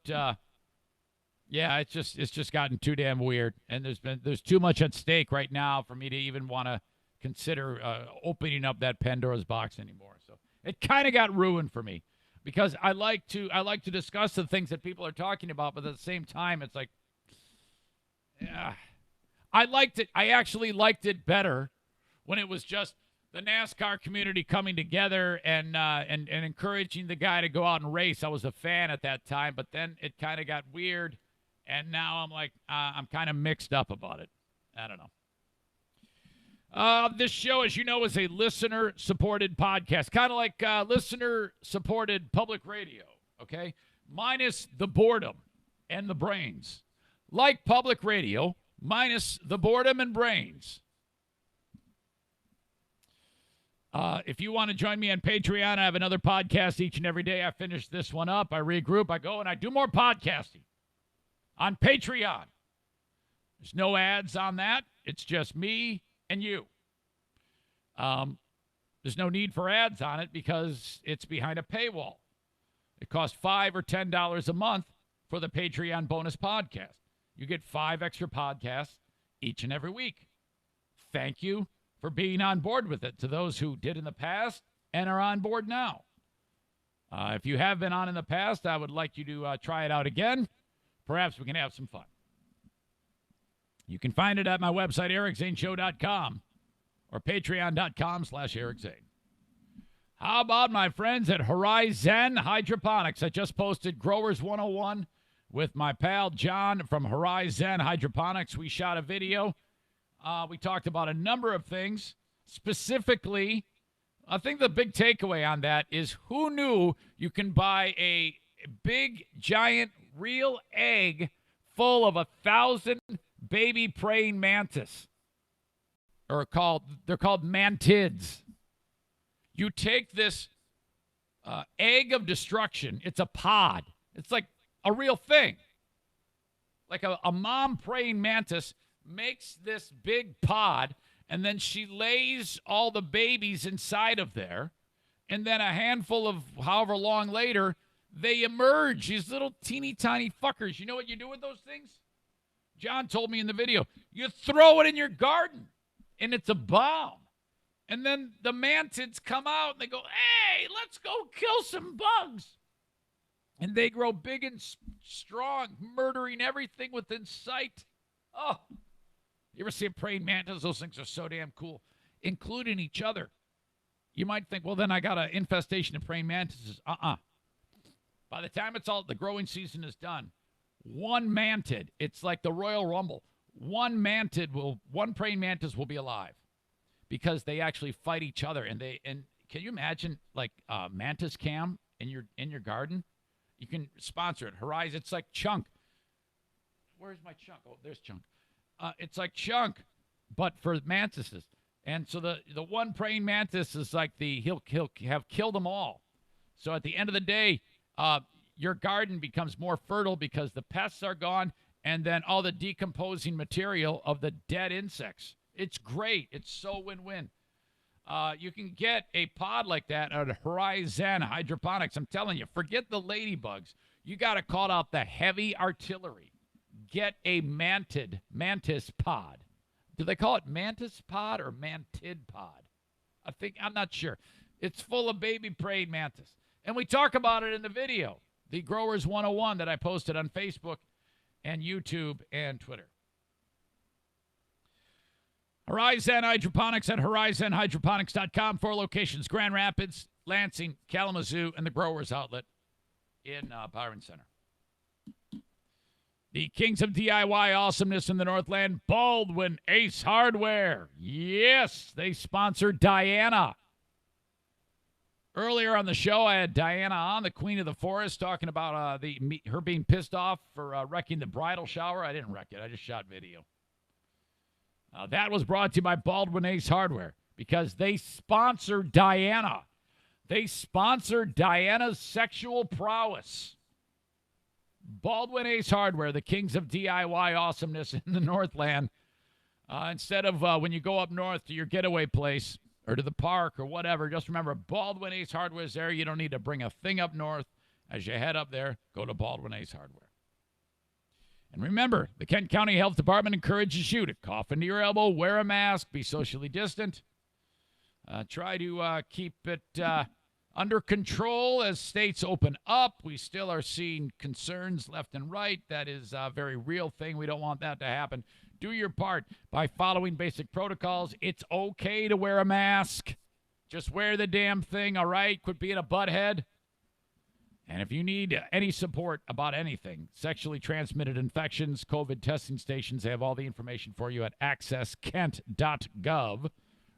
It's just gotten too damn weird. And there's too much at stake right now for me to even want to consider opening up that Pandora's box anymore. So it kind of got ruined for me because I like to discuss the things that people are talking about, but at the same time, it's like, yeah, I liked it. I actually liked it better when it was just the NASCAR community coming together and encouraging the guy to go out and race. I was a fan at that time, but then it kind of got weird, and now I'm like, I'm kind of mixed up about it. I don't know. This show, as you know, is a listener-supported podcast, kind of like listener-supported public radio, okay? Minus the boredom and the brains. Like public radio, minus the boredom and brains. If you want to join me on Patreon, I have another podcast each and every day. I finish this one up, I regroup, I go, and I do more podcasting on Patreon. There's no ads on that. It's just me and you. There's no need for ads on it because it's behind a paywall. It costs $5 or $10 a month for the Patreon bonus podcast. You get 5 extra podcasts each and every week. Thank you for being on board with it to those who did in the past and are on board now. If you have been on in the past, I would like you to try it out again. Perhaps we can have some fun. You can find it at my website, ericzaneshow.com, or patreon.com/Eric Zane. How about my friends at Horizon Hydroponics? I just posted Growers 101 with my pal John from Horizon Hydroponics. We shot a video. We talked about a number of things. Specifically, I think the big takeaway on that is who knew you can buy a big, giant, real egg full of 1,000 baby praying mantis. They're called mantids. You take this egg of destruction. It's a pod. It's like a real thing. Like a mom praying mantis makes this big pod, and then she lays all the babies inside of there, and then a handful of however long later, they emerge, these little teeny tiny fuckers. You know what you do with those things? John told me in the video, you throw it in your garden, and it's a bomb. And then the mantids come out, and they go, hey, let's go kill some bugs. And they grow big and strong, murdering everything within sight. Oh, you ever see a praying mantis? Those things are so damn cool, including each other. You might think, well, then I got an infestation of praying mantises. By the time the growing season is done, one mantid, it's like the Royal Rumble. One praying mantis will be alive. because they actually fight each other. And can you imagine like Mantis Cam in your garden? You can sponsor it. Horizon, it's like Chunk. Where's my Chunk? Oh, there's Chunk. It's like Chunk, but for mantises. And so the one praying mantis is like he'll have killed them all. So at the end of the day, your garden becomes more fertile because the pests are gone, and then all the decomposing material of the dead insects. It's great. It's so win-win. You can get a pod like that at Horizon Hydroponics. I'm telling you, forget the ladybugs. You got to call out the heavy artillery. Get a mantis pod. Do they call it mantis pod or mantid pod? I'm not sure. It's full of baby praying mantis. And we talk about it in the video, the Growers 101 that I posted on Facebook and YouTube and Twitter. Horizon Hydroponics at horizonhydroponics.com. 4 locations: Grand Rapids, Lansing, Kalamazoo, and the Growers Outlet in Byron Center. The Kings of DIY Awesomeness in the Northland, Baldwin Ace Hardware. Yes, they sponsored Diana. Earlier on the show, I had Diana on, the Queen of the Forest, talking about her being pissed off for wrecking the bridal shower. I didn't wreck it. I just shot video. That was brought to you by Baldwin Ace Hardware because they sponsored Diana. They sponsored Diana's sexual prowess. Baldwin Ace Hardware, the Kings of DIY Awesomeness in the Northland. Instead of when you go up north to your getaway place or to the park or whatever, just remember Baldwin Ace Hardware is there. You don't need to bring a thing up north. As you head up there, go to Baldwin Ace Hardware. And remember, the Kent County Health Department encourages you to cough into your elbow, wear a mask, be socially distant. Try to keep it under control as states open up. We still are seeing concerns left and right. That is a very real thing. We don't want that to happen. Do your part by following basic protocols. It's okay to wear a mask. Just wear the damn thing, all right? Quit being a butthead. And if you need any support about anything, sexually transmitted infections, COVID testing stations, they have all the information for you at accesskent.gov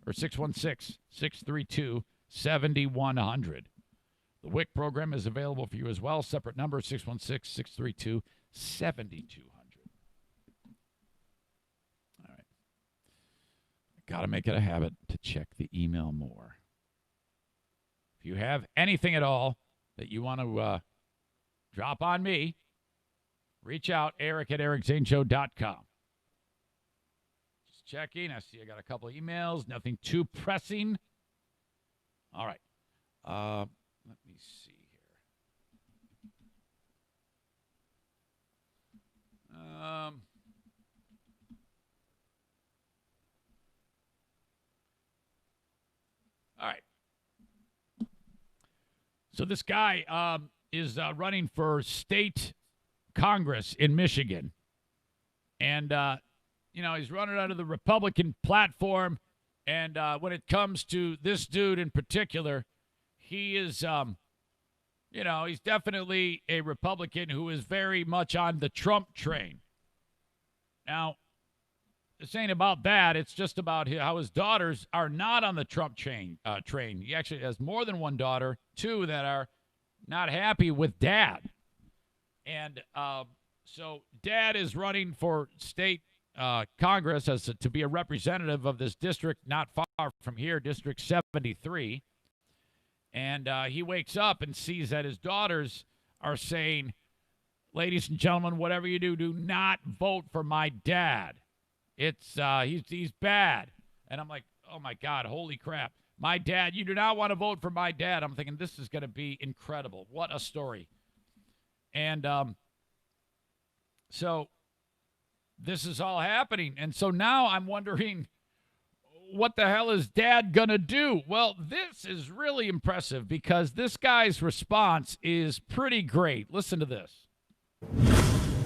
or 616-632-7100. The WIC program is available for you as well. Separate number, 616-632-7200. All right. Got to make it a habit to check the email more. If you have anything at all that you want to drop on me, reach out, eric@ericzaneshow.com. Just checking. I see I got a couple of emails. Nothing too pressing. All right. Let me see here. All right. So this guy is running for state Congress in Michigan. And, he's running under the Republican platform. And when it comes to this dude in particular, he is, he's definitely a Republican who is very much on the Trump train. Now, this ain't about that. It's just about how his daughters are not on the Trump train. He actually has more than one daughter, 2 that are not happy with Dad. And so Dad is running for state Congress to be a representative of this district not far from here, District 73. And he wakes up and sees that his daughters are saying, ladies and gentlemen, whatever you do, do not vote for my dad. It's he's bad. And I'm like, oh, my God, holy crap. My dad, you do not want to vote for my dad. I'm thinking this is going to be incredible. What a story. And so this is all happening. And so now I'm wondering, what the hell is Dad going to do? Well, this is really impressive because this guy's response is pretty great. Listen to this.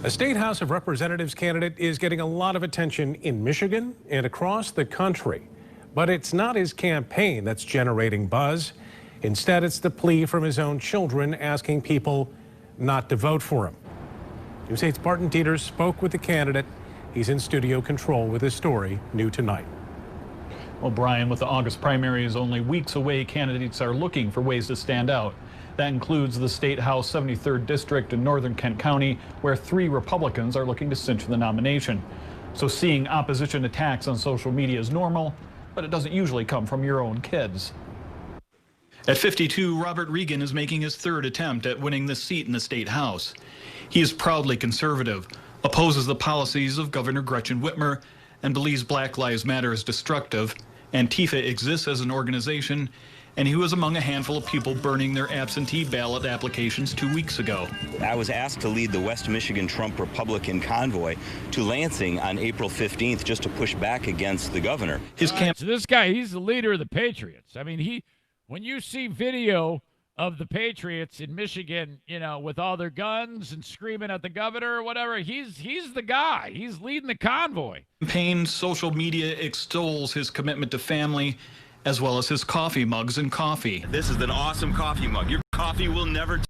A state House of Representatives candidate is getting a lot of attention in Michigan and across the country. But it's not his campaign that's generating buzz. Instead, it's the plea from his own children asking people not to vote for him. News 8's Barton Dieters spoke with the candidate. He's in studio control with his story new tonight. O'Brien, with the August primaries only weeks away, candidates are looking for ways to stand out. That includes the State House 73rd District in northern Kent County, where 3 Republicans are looking to cinch the nomination. So seeing opposition attacks on social media is normal, but it doesn't usually come from your own kids. At 52, Robert Regan is making his 3rd attempt at winning the seat in the State House. He is proudly conservative, opposes the policies of Governor Gretchen Whitmer, and believes Black Lives Matter is destructive. Antifa exists as an organization, and he was among a handful of people burning their absentee ballot applications 2 weeks ago. I was asked to lead the West Michigan Trump Republican convoy to Lansing on April 15th just to push back against the governor. His camp. So this guy, he's the leader of the Patriots. I mean, when you see video of the Patriots in Michigan, you know, with all their guns and screaming at the governor or whatever, he's the guy. He's leading the convoy. Campaign social media extols his commitment to family, as well as his coffee mugs and coffee. This is an awesome coffee mug. Your coffee will never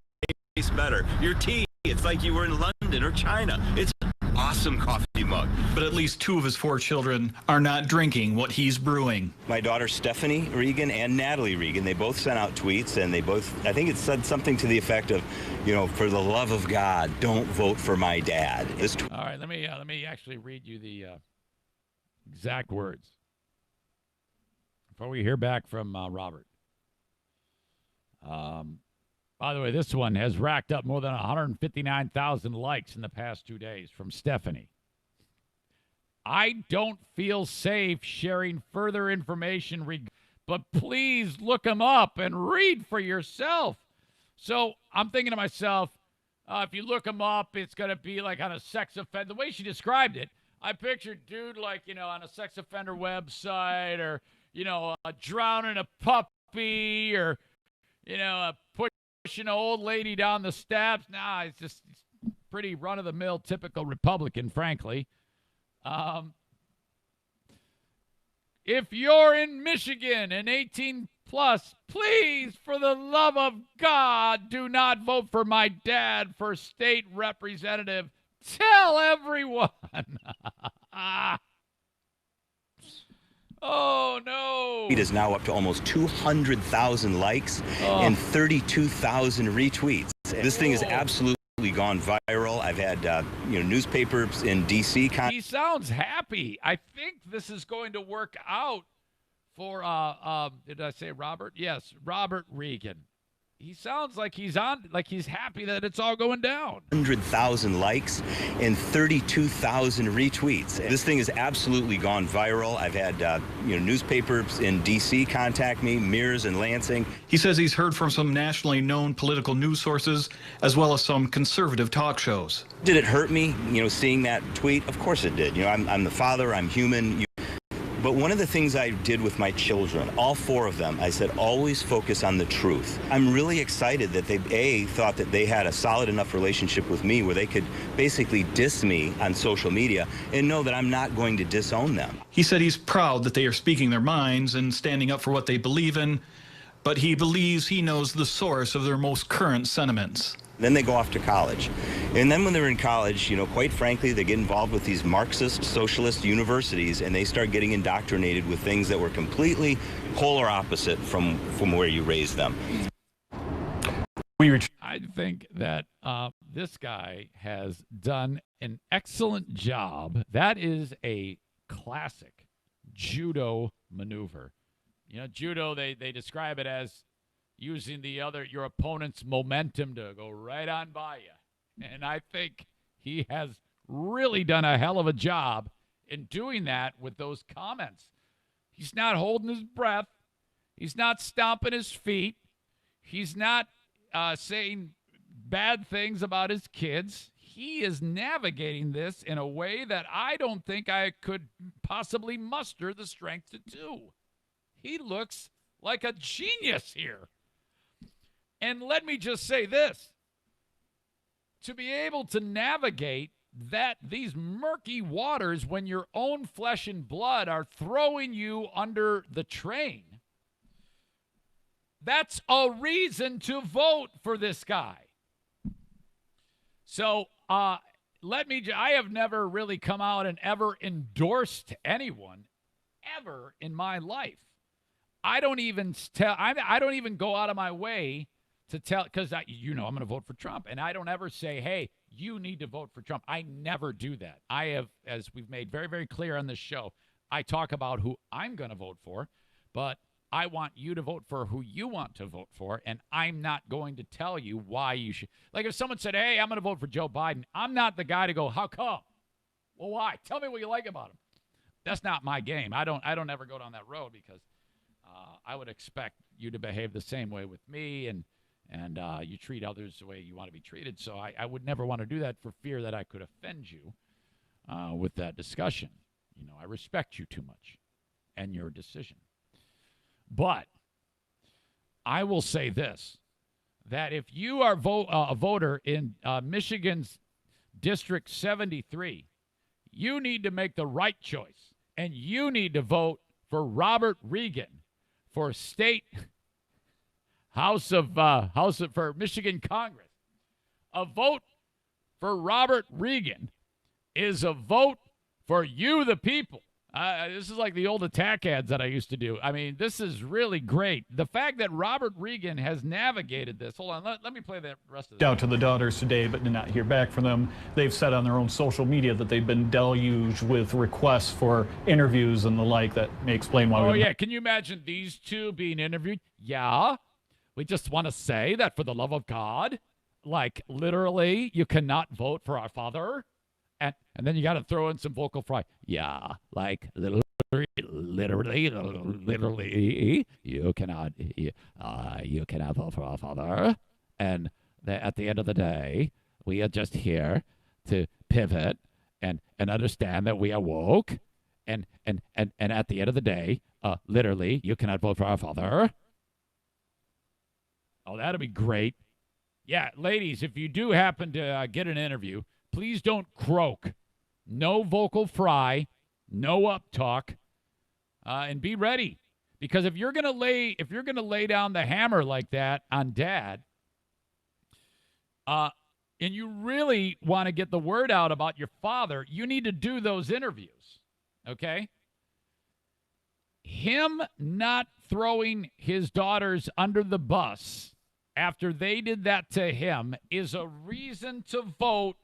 taste better. Your tea, it's like you were in London or China. It's an awesome coffee mug. But at least 2 of his 4 children are not drinking what he's brewing. My daughter Stephanie Regan and Natalie Regan, they both sent out tweets, and they both, I think it said something to the effect of, you know, for the love of God, don't vote for my dad. All right, let me actually read you the exact words before we hear back from Robert. By the way, this one has racked up more than 159,000 likes in the past 2 days from Stephanie. I don't feel safe sharing further information, but please look them up and read for yourself. So I'm thinking to myself, if you look them up, it's going to be like on a sex offender. The way she described it, I pictured dude like, you know, on a sex offender website, or, you know, drowning a puppy, or, you know, pushing an old lady down the steps. Nah, it's just pretty run-of-the-mill, typical Republican, frankly. If you're in Michigan and 18 plus, please, for the love of God, do not vote for my dad for state representative. Tell everyone. Oh, no. It is now up to almost 200,000 likes and 32,000 retweets. This thing is absolutely gone viral. I've had newspapers in D.C. He sounds happy. I think this is going to work out for did I say Robert? Yes, Robert Regan. He sounds like he's happy that it's all going down. 100,000 likes and 32,000 retweets. This thing has absolutely gone viral. I've had newspapers in D.C. contact me, Mears and Lansing. He says he's heard from some nationally known political news sources, as well as some conservative talk shows. Did it hurt me, seeing that tweet? Of course it did. I'm the father, I'm human. But one of the things I did with my children, all 4 of them, I said, always focus on the truth. I'm really excited that they, thought that they had a solid enough relationship with me where they could basically diss me on social media and know that I'm not going to disown them. He said he's proud that they are speaking their minds and standing up for what they believe in, but he believes he knows the source of their most current sentiments. Then they go off to college. And then when they're in college, quite frankly, they get involved with these Marxist, socialist universities, and they start getting indoctrinated with things that were completely polar opposite from where you raised them. I think that this guy has done an excellent job. That is a classic judo maneuver. Judo, they describe it as using your opponent's momentum to go right on by you. And I think he has really done a hell of a job in doing that with those comments. He's not holding his breath. He's not stomping his feet. He's not saying bad things about his kids. He is navigating this in a way that I don't think I could possibly muster the strength to do. He looks like a genius here. And let me just say this. To be able to navigate these murky waters when your own flesh and blood are throwing you under the train, that's a reason to vote for this guy. So I have never really come out and ever endorsed anyone ever in my life. I don't even tell. I don't even go out of my way to tell, because I'm going to vote for Trump, and I don't ever say, "Hey, you need to vote for Trump." I never do that. I have, as we've made very, very clear on this show, I talk about who I'm going to vote for, but I want you to vote for who you want to vote for, and I'm not going to tell you why you should. Like if someone said, "Hey, I'm going to vote for Joe Biden," I'm not the guy to go, "How come?" Well, why? Tell me what you like about him. That's not my game. I don't ever go down that road, because I would expect you to behave the same way with me, and you treat others the way you want to be treated. So I would never want to do that for fear that I could offend you with that discussion. I respect you too much and your decision. But I will say this, that if you are a voter in Michigan's District 73, you need to make the right choice, and you need to vote for Robert Regan for state for Michigan Congress. A vote for Robert Regan is a vote for you, the people. This is like the old attack ads that I used to do. I mean, this is really great. The fact that Robert Regan has navigated this. Hold on, let me play the rest of this. Out to the daughters today, but did not hear back from them. They've said on their own social media that they've been deluged with requests for interviews and the like. That may explain why. Oh, yeah. Can you imagine these two being interviewed? Yeah. We just want to say that for the love of God, like literally, you cannot vote for our father. And then you got to throw in some vocal fry. Yeah, like literally, you cannot vote for our father. And at the end of the day, we are just here to pivot and understand that we are woke. And at the end of the day, literally, you cannot vote for our father. Oh, that'll be great. Yeah, ladies, if you do happen to get an interview, please don't croak. No vocal fry, no up talk, and be ready. Because if you're gonna lay down the hammer like that on Dad, and you really want to get the word out about your father, you need to do those interviews. Okay? Him not throwing his daughters under the bus after they did that to him is a reason to vote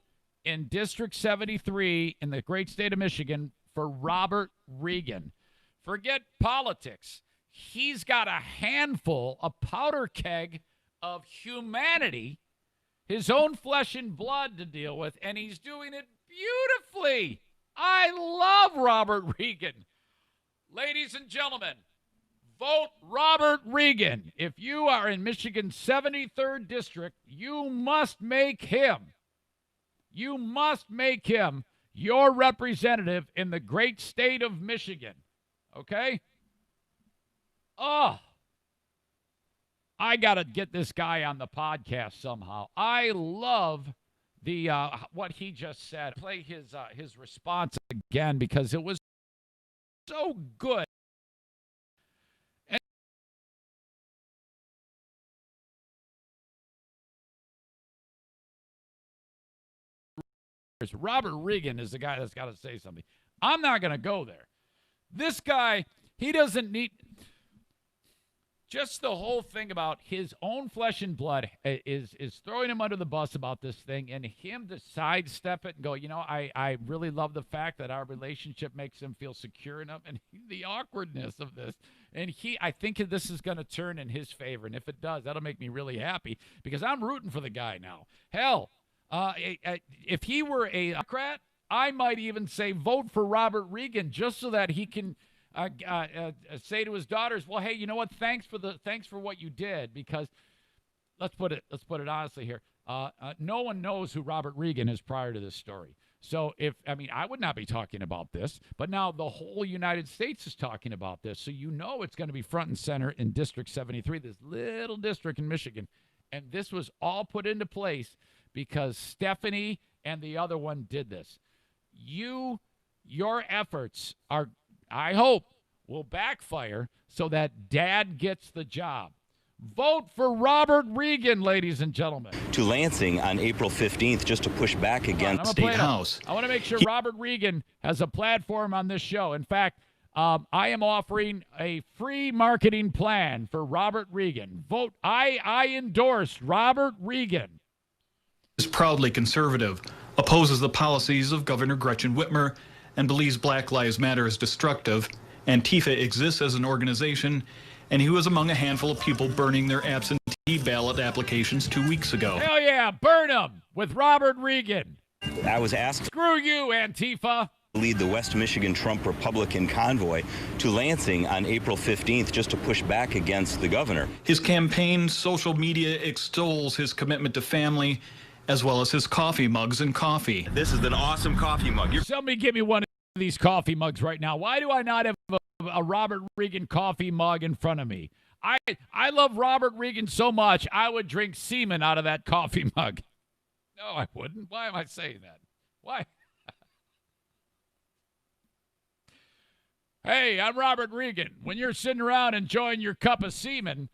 in District 73 in the great state of Michigan for Robert Regan. Forget politics. He's got a handful, a powder keg of humanity, his own flesh and blood to deal with, and he's doing it beautifully. I love Robert Regan. Ladies and gentlemen, vote Robert Regan. If you are in Michigan's 73rd District, you must make him your representative in the great state of Michigan. Okay? Oh, I got to get this guy on the podcast somehow. I love the what he just said. Play his response again because it was so good. Robert Regan is the guy that's got to say something. I'm not going to go there. This guy, he doesn't need just the whole thing about his own flesh and blood is throwing him under the bus about this thing, and him to sidestep it and go, I really love the fact that our relationship makes him feel secure enough, and the awkwardness of this. And I think this is going to turn in his favor, and if it does, that'll make me really happy because I'm rooting for the guy now. Hell, if he were a Democrat, I might even say vote for Robert Regan just so that he can say to his daughters, "Well, hey, you know what? Thanks for what you did." Because let's put it honestly here. No one knows who Robert Regan is prior to this story. So I would not be talking about this, but now the whole United States is talking about this. So it's going to be front and center in District 73, this little district in Michigan, and this was all put into place because Stephanie and the other one did this. Your efforts are, I hope, will backfire so that Dad gets the job. Vote for Robert Regan, ladies and gentlemen. To Lansing on April 15th just to push back against State House. I want to make sure Robert Regan has a platform on this show. In fact, I am offering a free marketing plan for Robert Regan. Vote. I endorse Robert Regan. Is proudly conservative, opposes the policies of Governor Gretchen Whitmer, and believes Black Lives Matter is destructive. Antifa exists as an organization, and he was among a handful of people burning their absentee ballot applications 2 weeks ago. Hell yeah, burn them with Robert Regan. I was asked Screw you, Antifa. to lead the West Michigan Trump Republican convoy to Lansing on April 15th just to push back against the governor. His campaign social media extols his commitment to family, as well as his coffee mugs and coffee. This is an awesome coffee mug. Somebody give me one of these coffee mugs right now. Why do I not have a Robert Regan coffee mug in front of me? I love Robert Regan so much, I would drink semen out of that coffee mug. No, I wouldn't. Why am I saying that? Why? Hey, I'm Robert Regan. When you're sitting around enjoying your cup of semen,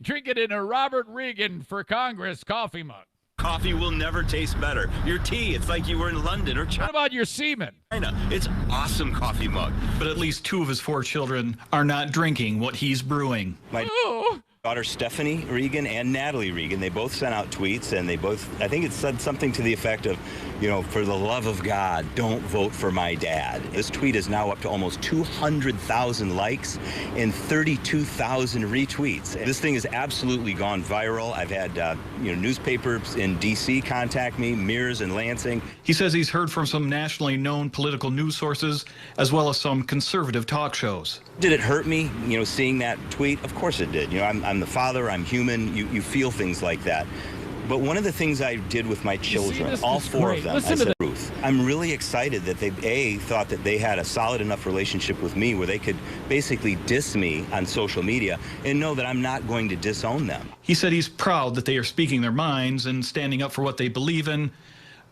drink it in a Robert Regan for Congress coffee mug. Coffee will never taste better. Your tea, it's like you were in London or China. What about your semen? It's awesome coffee mug. But at least 2 of his 4 children are not drinking what he's brewing. My daughter Stephanie Regan and Natalie Regan, they both sent out tweets, and they both, I think it said something to the effect of, for the love of God, don't vote for my dad. This tweet is now up to almost 200,000 likes and 32,000 retweets. This thing has absolutely gone viral. I've had, newspapers in D.C. contact me, Mears and Lansing. He says he's heard from some nationally known political news sources, as well as some conservative talk shows. Did it hurt me, seeing that tweet? Of course it did. I'm the father, I'm human, you feel things like that. But one of the things I did with my children, all 4 of them, I said, Ruth, I'm really excited that they, thought that they had a solid enough relationship with me where they could basically diss me on social media and know that I'm not going to disown them. He said he's proud that they are speaking their minds and standing up for what they believe in,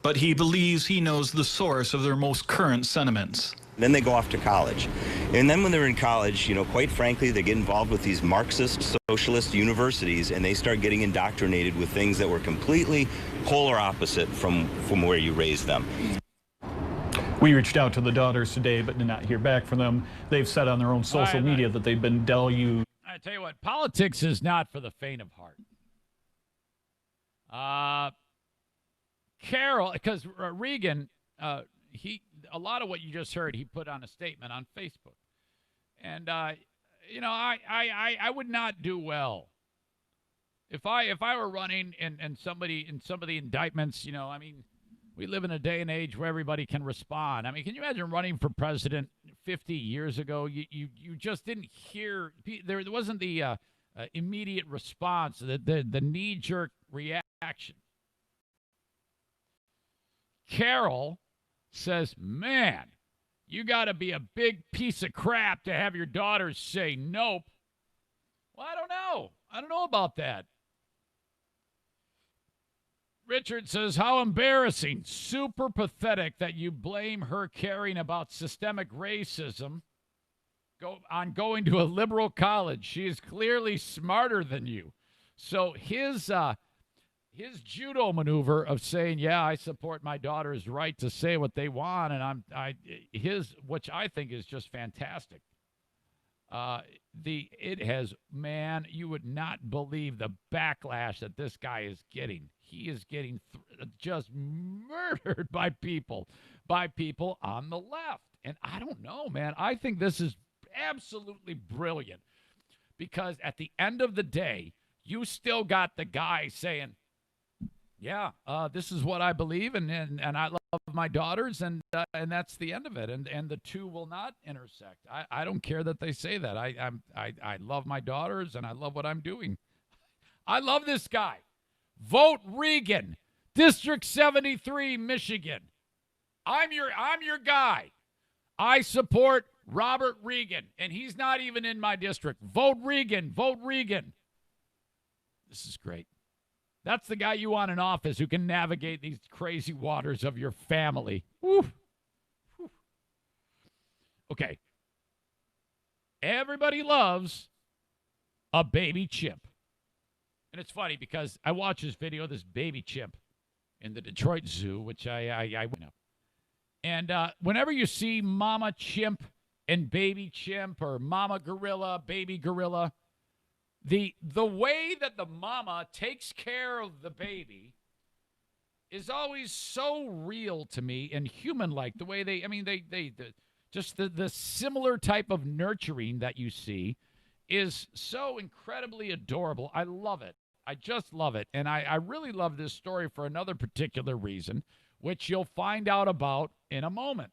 but he believes he knows the source of their most current sentiments. Then they go off to college. And then when they're in college, quite frankly, they get involved with these Marxist, socialist universities, and they start getting indoctrinated with things that were completely polar opposite from where you raised them. We reached out to the daughters today, but did not hear back from them. They've said on their own social media that they've been deluged. I tell you what, politics is not for the faint of heart. Carol, because Regan, a lot of what you just heard, he put on a statement on Facebook. And, I would not do well. If I were running and somebody in some of the indictments, we live in a day and age where everybody can respond. Can you imagine running for president 50 years ago? You just didn't hear, there wasn't the immediate response, the knee-jerk reaction. Carol says, man, you got to be a big piece of crap to have your daughters say nope. Well, I don't know about that. Richard says, how embarrassing, super pathetic that you blame her caring about systemic racism on going to a liberal college. She is clearly smarter than you. So his judo maneuver of saying, yeah, I support my daughter's right to say what they want, and which I think is just fantastic. You would not believe the backlash that this guy is getting. He is getting just murdered by people on the left. And I don't know, man. I think this is absolutely brilliant because at the end of the day, you still got the guy saying, yeah, this is what I believe, and I love my daughters, and that's the end of it, and the two will not intersect. I don't care that they say that. I love my daughters, and I love what I'm doing. I love this guy. Vote Regan, District 73, Michigan. I'm your guy. I support Robert Regan, and he's not even in my district. Vote Regan. Vote Regan. This is great. That's the guy you want in office who can navigate these crazy waters of your family. Woo. Woo. Okay. Everybody loves a baby chimp. And it's funny because I watched this video of this baby chimp in the Detroit Zoo, which I went up. And whenever you see mama chimp and baby chimp or mama gorilla, baby gorilla. The way that the mama takes care of the baby is always so real to me and human-like. The way the similar type of nurturing that you see is so incredibly adorable. I love it. I just love it. And I really love this story for another particular reason, which you'll find out about in a moment.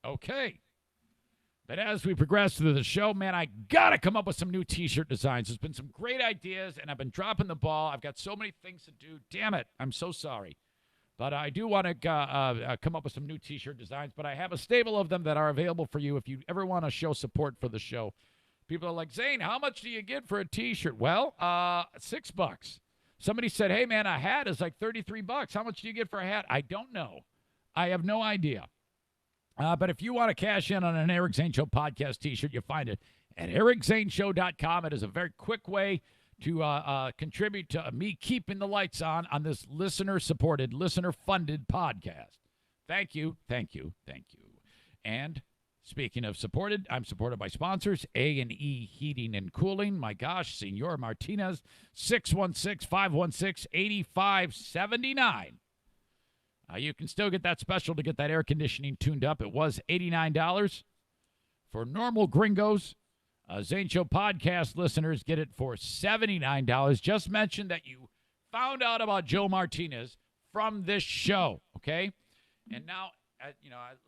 Okay. But as we progress through the show, man, I got to come up with some new T-shirt designs. There's been some great ideas, and I've been dropping the ball. I've got so many things to do. Damn it. I'm so sorry. But I do want to come up with some new T-shirt designs, but I have a stable of them that are available for you if you ever want to show support for the show. People are like, Zane, how much do you get for a T-shirt? Well, $6. Somebody said, hey, man, a hat is like $33. How much do you get for a hat? I don't know. I have no idea. But if you want to cash in on an Eric Zane Show podcast T-shirt, you find it at ericzaneshow.com. It is a very quick way to contribute to me keeping the lights on this listener-supported, listener-funded podcast. Thank you, thank you, thank you. And speaking of supported, I'm supported by sponsors, A&E Heating and Cooling. My gosh, Senor Martinez, 616-516-8579. You can still get that special to get that air conditioning tuned up. It was $89 for normal gringos. Zane Show podcast listeners get it for $79. Just mention that you found out about Joe Martinez from this show, okay? And now,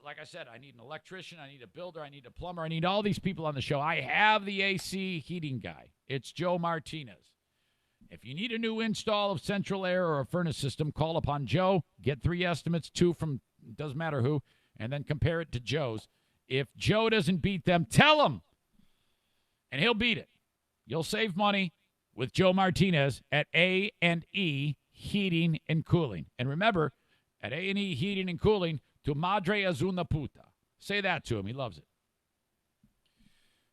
like I said, I need an electrician, I need a builder, I need a plumber, I need all these people on the show. I have the AC heating guy. It's Joe Martinez. If you need a new install of central air or a furnace system, call upon Joe. Get 3 estimates, 2 from doesn't matter who, and then compare it to Joe's. If Joe doesn't beat them, tell him, and he'll beat it. You'll save money with Joe Martinez at A&E Heating and Cooling. And remember, at A&E Heating and Cooling, tu madre es una puta. Say that to him. He loves it.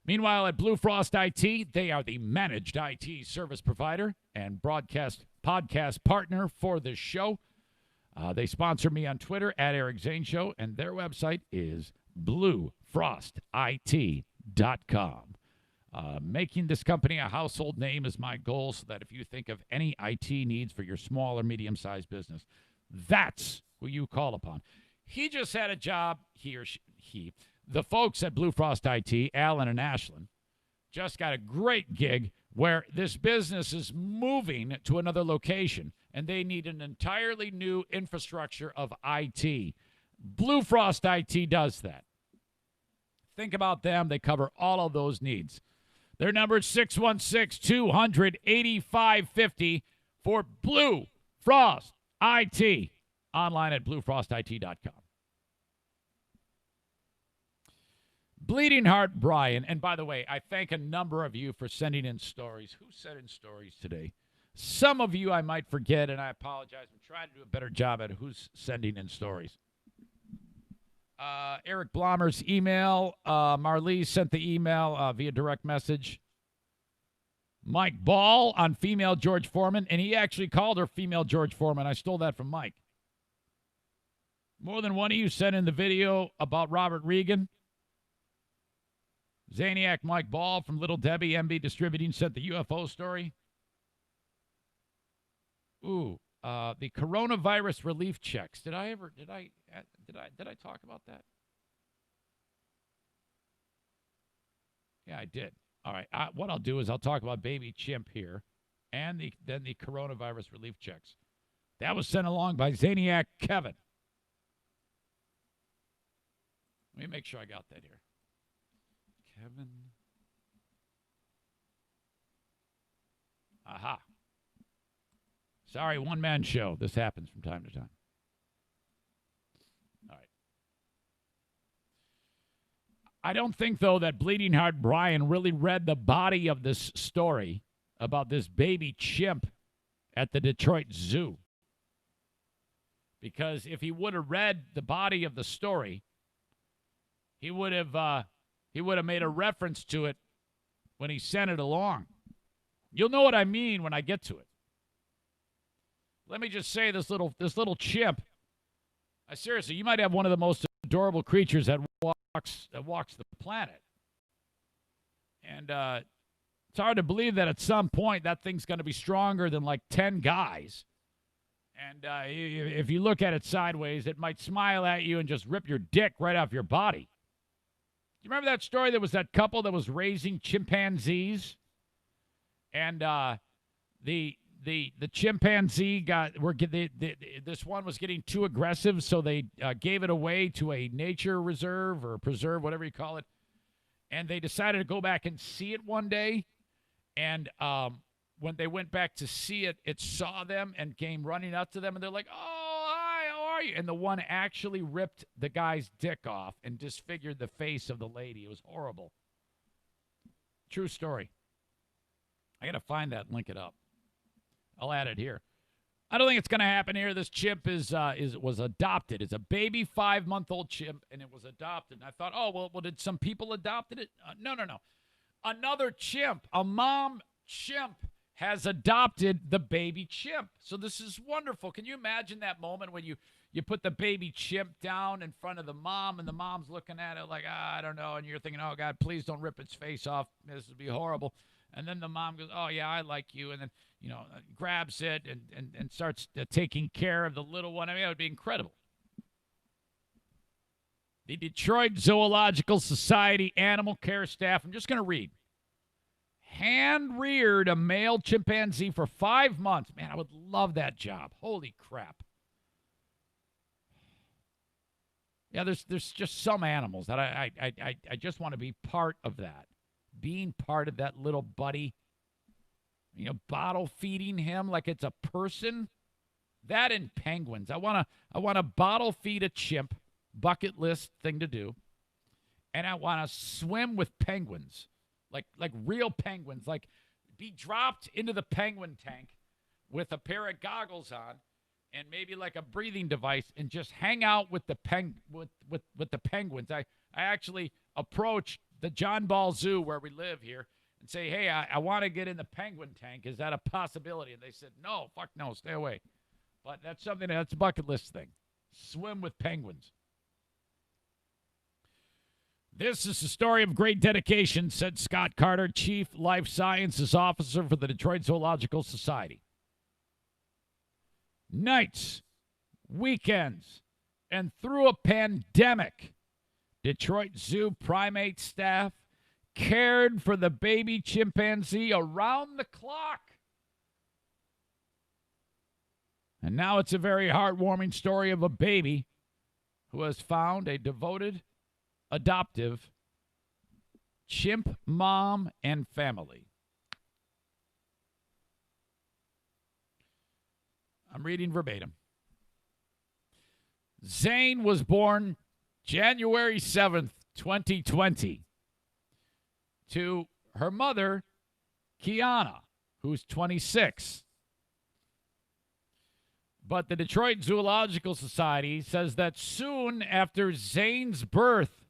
Meanwhile, at Blue Frost IT, they are the managed IT service provider and broadcast podcast partner for this show. They sponsor me on Twitter at Eric Zane Show, and their website is bluefrostit.com. Making this company a household name is my goal, so that if you think of any IT needs for your small or medium-sized business, that's who you call upon. He just had a job, the folks at Blue Frost IT, Alan and Ashlyn, just got a great gig where this business is moving to another location, and they need an entirely new infrastructure of IT. Blue Frost IT does that. Think about them. They cover all of those needs. Their number is 616-200-8550 for Blue Frost IT. Online at bluefrostit.com. Bleeding Heart Brian, and by the way, I thank a number of you for sending in stories. Who sent in stories today? Some of you I might forget, and I apologize. I'm trying to do a better job at who's sending in stories. Eric Blommer's email. Marlee sent the email via direct message. Mike Ball on female George Foreman, and he actually called her female George Foreman. I stole that from Mike. More than one of you sent in the video about Robert Regan. Zaniac Mike Ball from Little Debbie MB Distributing sent the UFO story. Ooh, the coronavirus relief checks. Did I talk about that? Yeah, I did. All right. What I'll do is I'll talk about Baby Chimp here, and then the coronavirus relief checks. That was sent along by Zaniac Kevin. Let me make sure I got that here. Kevin. Aha. Sorry, one-man show. This happens from time to time. All right. I don't think, though, that Bleeding Heart Brian really read the body of this story about this baby chimp at the Detroit Zoo. Because if he would have read the body of the story, he would have made a reference to it when he sent it along. You'll know what I mean when I get to it. Let me just say, this little chimp, seriously, you might have one of the most adorable creatures that walks the planet. And it's hard to believe that at some point that thing's going to be stronger than like 10 guys. And if you look at it sideways, it might smile at you and just rip your dick right off your body. You remember that story? There was that couple that was raising chimpanzees, and the chimpanzee this one was getting too aggressive, so they gave it away to a nature reserve or preserve, whatever you call it, and they decided to go back and see it one day, and when they went back to see it, it saw them and came running up to them, and they're like, "Oh, hi, how are you?" And the one actually ripped the guy's dick off and disfigured the face of the lady. It was horrible. True story. I got to find that and link it up. I'll add it here. I don't think it's going to happen here. This chimp was adopted. It's a baby 5-month-old chimp, and it was adopted. And I thought, oh, well, did some people adopted it? No. Another chimp, a mom chimp, has adopted the baby chimp. So this is wonderful. Can you imagine that moment when you put the baby chimp down in front of the mom, and the mom's looking at it like, I don't know, and you're thinking, oh, God, please don't rip its face off. This would be horrible. And then the mom goes, oh, yeah, I like you, and then, grabs it and starts taking care of the little one. I mean, it would be incredible. The Detroit Zoological Society animal care staff, I'm just going to read. Hand-reared a male chimpanzee for 5 months. Man, I would love that job. Holy crap. Yeah, there's just some animals that I just want to be part of that. Being part of that little buddy. Bottle feeding him like it's a person. That and penguins. I want to bottle feed a chimp. Bucket list thing to do. And I want to swim with penguins. Like real penguins, like be dropped into the penguin tank with a pair of goggles on and maybe like a breathing device and just hang out with the with the penguins. I actually approached the John Ball Zoo where we live here and say, hey, I want to get in the penguin tank. Is that a possibility? And they said, no, fuck no, stay away. But that's a bucket list thing. Swim with penguins. This is a story of great dedication, said Scott Carter, Chief Life Sciences Officer for the Detroit Zoological Society. Nights, weekends, and through a pandemic, Detroit Zoo primate staff cared for the baby chimpanzee around the clock. And now it's a very heartwarming story of a baby who has found a devoted, adoptive chimp mom and family. I'm reading verbatim. Zane was born January 7th, 2020, to her mother, Kiana, who's 26. But the Detroit Zoological Society says that soon after Zane's birth,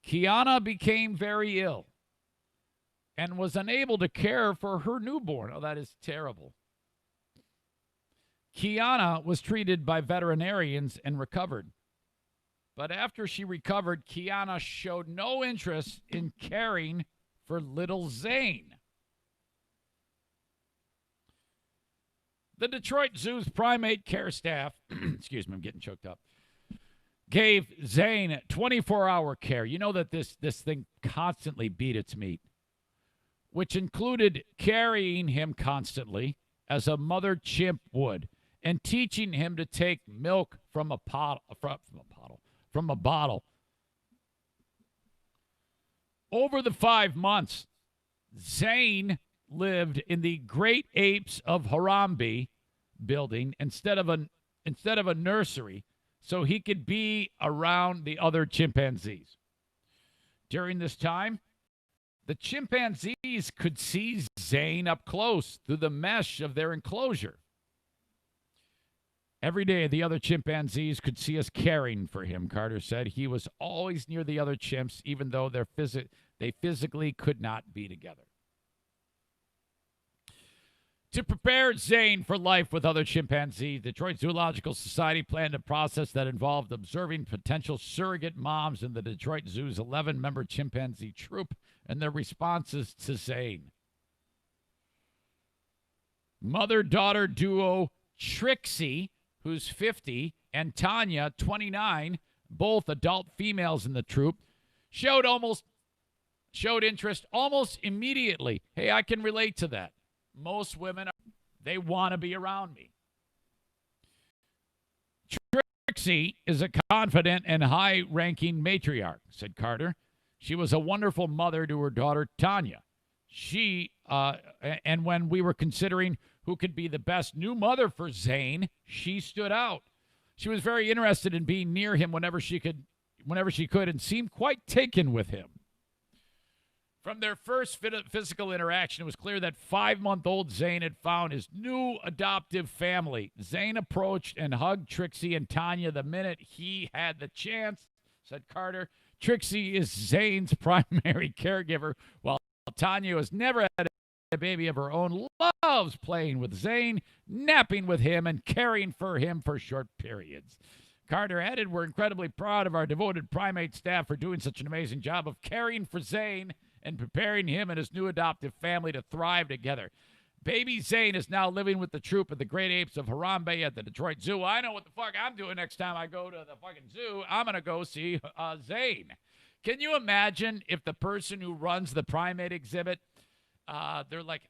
Kiana became very ill and was unable to care for her newborn. Oh, that is terrible. Kiana was treated by veterinarians and recovered. But after she recovered, Kiana showed no interest in caring for little Zane. The Detroit Zoo's primate care staff, excuse me, I'm getting choked up, gave Zane 24-hour care. You know that this thing constantly beat its meat, which included carrying him constantly as a mother chimp would and teaching him to take milk from a bottle. Over the 5 months, Zane lived in the Great Apes of Harambe building instead of a nursery, so he could be around the other chimpanzees. During this time, the chimpanzees could see Zane up close through the mesh of their enclosure. Every day, the other chimpanzees could see us caring for him, Carter said. He was always near the other chimps, even though they physically could not be together. To prepare Zane for life with other chimpanzees, Detroit Zoological Society planned a process that involved observing potential surrogate moms in the Detroit Zoo's 11-member chimpanzee troop and their responses to Zane. Mother-daughter duo Trixie, who's 50, and Tanya, 29, both adult females in the troop, showed interest almost immediately. Hey, I can relate to that. Most women, they want to be around me. Trixie is a confident and high-ranking matriarch, said Carter. She was a wonderful mother to her daughter, Tanya. And when we were considering who could be the best new mother for Zane, she stood out. She was very interested in being near him whenever she could, and seemed quite taken with him. From their first physical interaction, it was clear that 5-month-old Zane had found his new adoptive family. Zane approached and hugged Trixie and Tanya the minute he had the chance, said Carter. Trixie is Zane's primary caregiver, while Tanya has never had a baby of her own, loves playing with Zane, napping with him, and caring for him for short periods. Carter added, we're incredibly proud of our devoted primate staff for doing such an amazing job of caring for Zane and preparing him and his new adoptive family to thrive together. Baby Zane is now living with the troop of the great apes of Harambe at the Detroit Zoo. I know what the fuck I'm doing next time I go to the fucking zoo. I'm going to go see Zane. Can you imagine if the person who runs the primate exhibit, they're like,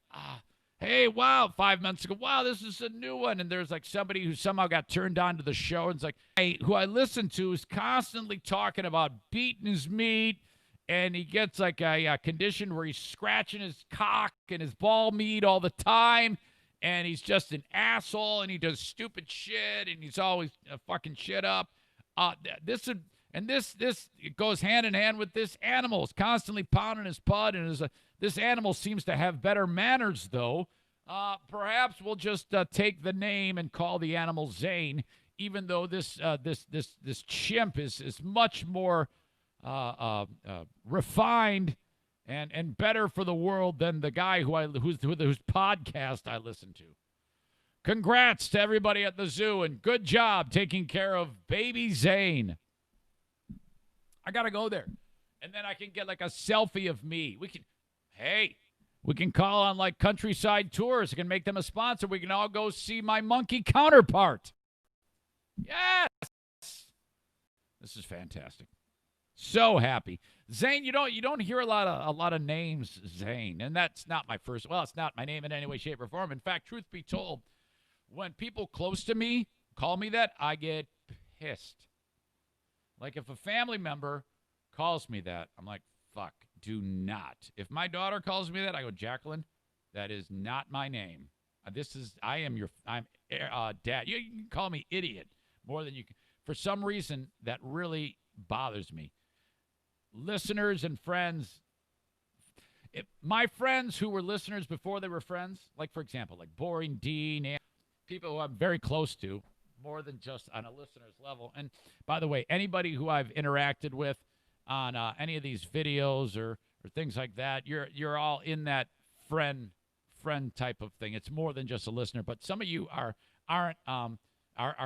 hey, wow, 5 months ago, wow, this is a new one. And there's like somebody who somehow got turned on to the show and it's like, hey, who I listen to is constantly talking about beating his meat. And he gets like a condition where he's scratching his cock and his ball meat all the time. And he's just an asshole and he does stupid shit and he's always fucking shit up. This it goes hand in hand with this animal. It's constantly pounding his pud. And this animal seems to have better manners, though. Perhaps we'll just take the name and call the animal Zane, even though this chimp is much more refined and better for the world than the guy whose podcast I listen to. Congrats to everybody at the zoo and good job taking care of baby Zane. I gotta go there, and then I can get like a selfie of me. We can call on like Countryside Tours. I can make them a sponsor. We can all go see my monkey counterpart. Yes, this is fantastic. So happy. Zane, you don't hear a lot of names, Zane, and that's not my first. Well, it's not my name in any way, shape, or form. In fact, truth be told, when people close to me call me that, I get pissed. Like if a family member calls me that, I'm like, fuck, do not. If my daughter calls me that, I go, Jacqueline, that is not my name. I'm dad. You can call me idiot more than you can. For some reason, that really bothers me. Listeners and friends, my friends who were listeners before they were friends, like, for example, like Boring Dean, and people who I'm very close to, more than just on a listener's level. And by the way, anybody who I've interacted with on any of these videos or things like that, you're all in that friend type of thing. It's more than just a listener, but some of you are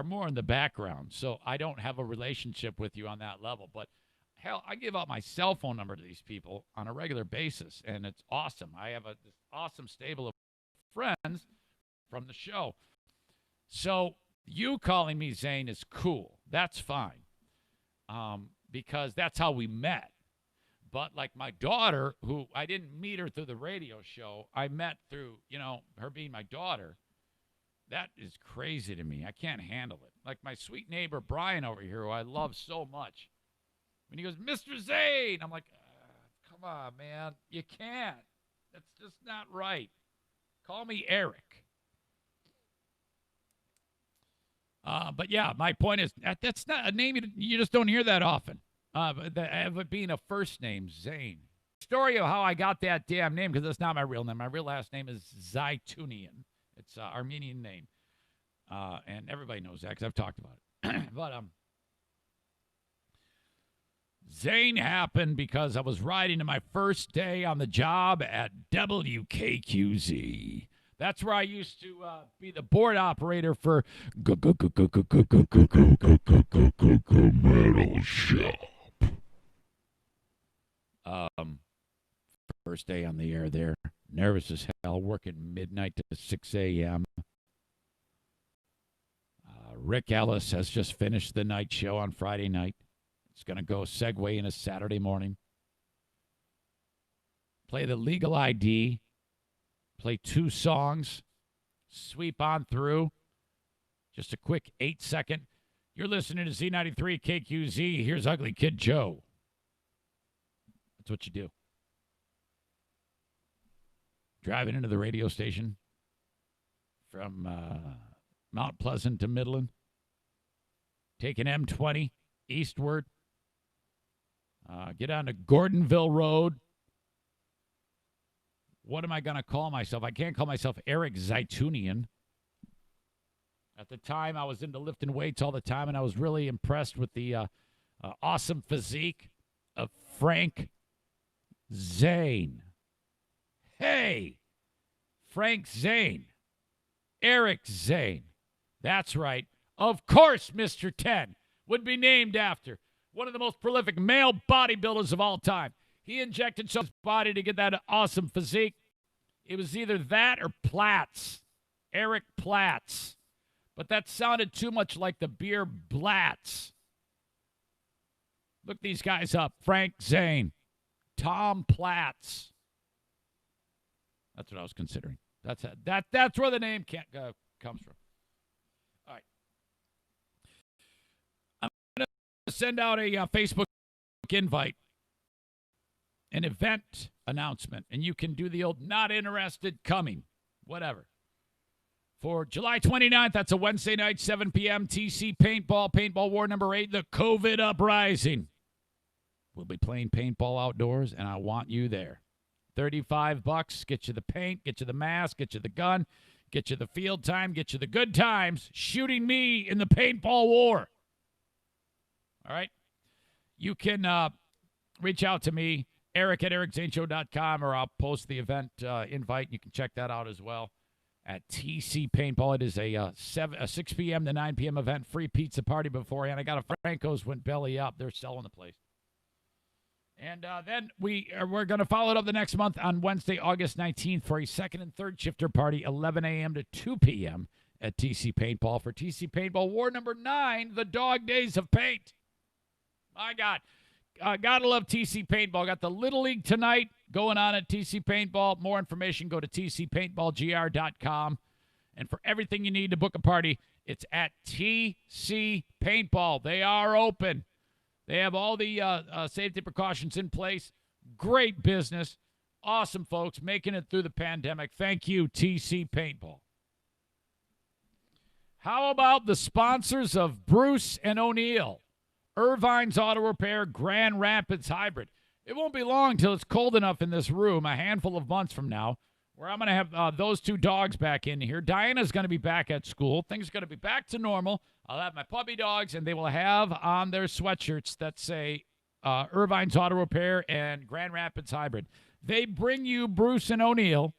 more in the background. So I don't have a relationship with you on that level, but hell, I give out my cell phone number to these people on a regular basis, and it's awesome. I have this awesome stable of friends from the show. So you calling me Zane is cool. That's fine, because that's how we met. But like my daughter, who I didn't meet her through the radio show, I met through, her being my daughter. That is crazy to me. I can't handle it. Like my sweet neighbor Brian over here, who I love so much. When he goes, Mr. Zane, I'm like, come on, man. You can't. That's just not right. Call me Eric. But yeah, my point is that's not a name you just don't hear that often. Of it being a first name, Zane. Story of how I got that damn name, because that's not my real name. My real last name is Zaitunian. It's an Armenian name. And everybody knows that because I've talked about it. But Zane happened because I was riding to my first day on the job at WKQZ. That's where I used to be the board operator for Metal Shop. First day on the air there. Nervous as hell, working midnight to 6 a.m. Rick Ellis has just finished the night show on Friday night. It's going to go segue into Saturday morning. Play the legal ID. Play 2 songs. Sweep on through. Just a quick 8-second. You're listening to Z93 KQZ. Here's Ugly Kid Joe. That's what you do. Driving into the radio station from Mount Pleasant to Midland. Taking M20 eastward. Get on to Gordonville Road. What am I going to call myself? I can't call myself Eric Zaitunian. At the time, I was into lifting weights all the time, and I was really impressed with the awesome physique of Frank Zane. Hey, Frank Zane. Eric Zane. That's right. Of course, Mr. 10 would be named after one of the most prolific male bodybuilders of all time. He injected his body to get that awesome physique. It was either that or Platts. Eric Platts. But that sounded too much like the beer Blatz. Look these guys up. Frank Zane. Tom Platts. That's what I was considering. That's where the name comes from. All right. I'm going to send out a Facebook invite. An event announcement, and you can do the old not interested coming, whatever. For July 29th, that's a Wednesday night, 7 p.m., TC Paintball War number 8, the COVID Uprising. We'll be playing paintball outdoors, and I want you there. $35, get you the paint, get you the mask, get you the gun, get you the field time, get you the good times, shooting me in the paintball war. All right? You can reach out to me, Eric at ericzaneshow.com, or I'll post the event invite. You can check that out as well at TC Paintball. It is a 6 p.m. to 9 p.m. event, free pizza party beforehand. I got a Franco's went belly up. They're selling the place. And then we're going to follow it up the next month on Wednesday, August 19th for a second and third shifter party, 11 a.m. to 2 p.m. at TC Paintball for TC Paintball War number 9, the Dog Days of Paint. My God. Gotta love TC Paintball. Got the Little League tonight going on at TC Paintball. More information, go to tcpaintballgr.com. And for everything you need to book a party, it's at TC Paintball. They are open. They have all the safety precautions in place. Great business. Awesome folks making it through the pandemic. Thank you, TC Paintball. How about the sponsors of Bruce and O'Neill? Irvine's Auto Repair Grand Rapids Hybrid. It won't be long till it's cold enough in this room, a handful of months from now, where I'm going to have those 2 dogs back in here. Diana's going to be back at school. Things are going to be back to normal. I'll have my puppy dogs, and they will have on their sweatshirts that say Irvine's Auto Repair and Grand Rapids Hybrid. They bring you Bruce and O'Neill.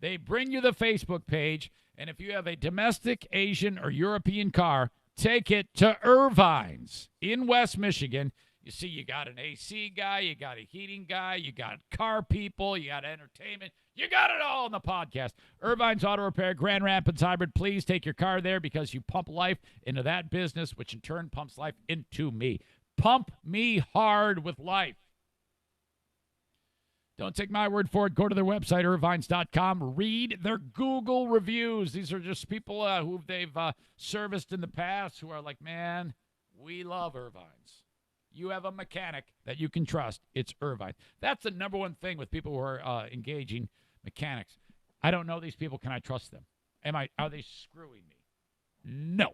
They bring you the Facebook page. And if you have a domestic, Asian, or European car, take it to Irvine's in West Michigan. You see, you got an AC guy, you got a heating guy, you got car people, you got entertainment. You got it all in the podcast. Irvine's Auto Repair, Grand Rapids Hybrid. Please take your car there because you pump life into that business, which in turn pumps life into me. Pump me hard with life. Don't take my word for it. Go to their website, irvines.com. Read their Google reviews. These are just people who they've serviced in the past who are like, man, we love Irvines. You have a mechanic that you can trust. It's Irvine. That's the number one thing with people who are engaging mechanics. I don't know these people. Can I trust them? Are they screwing me? No.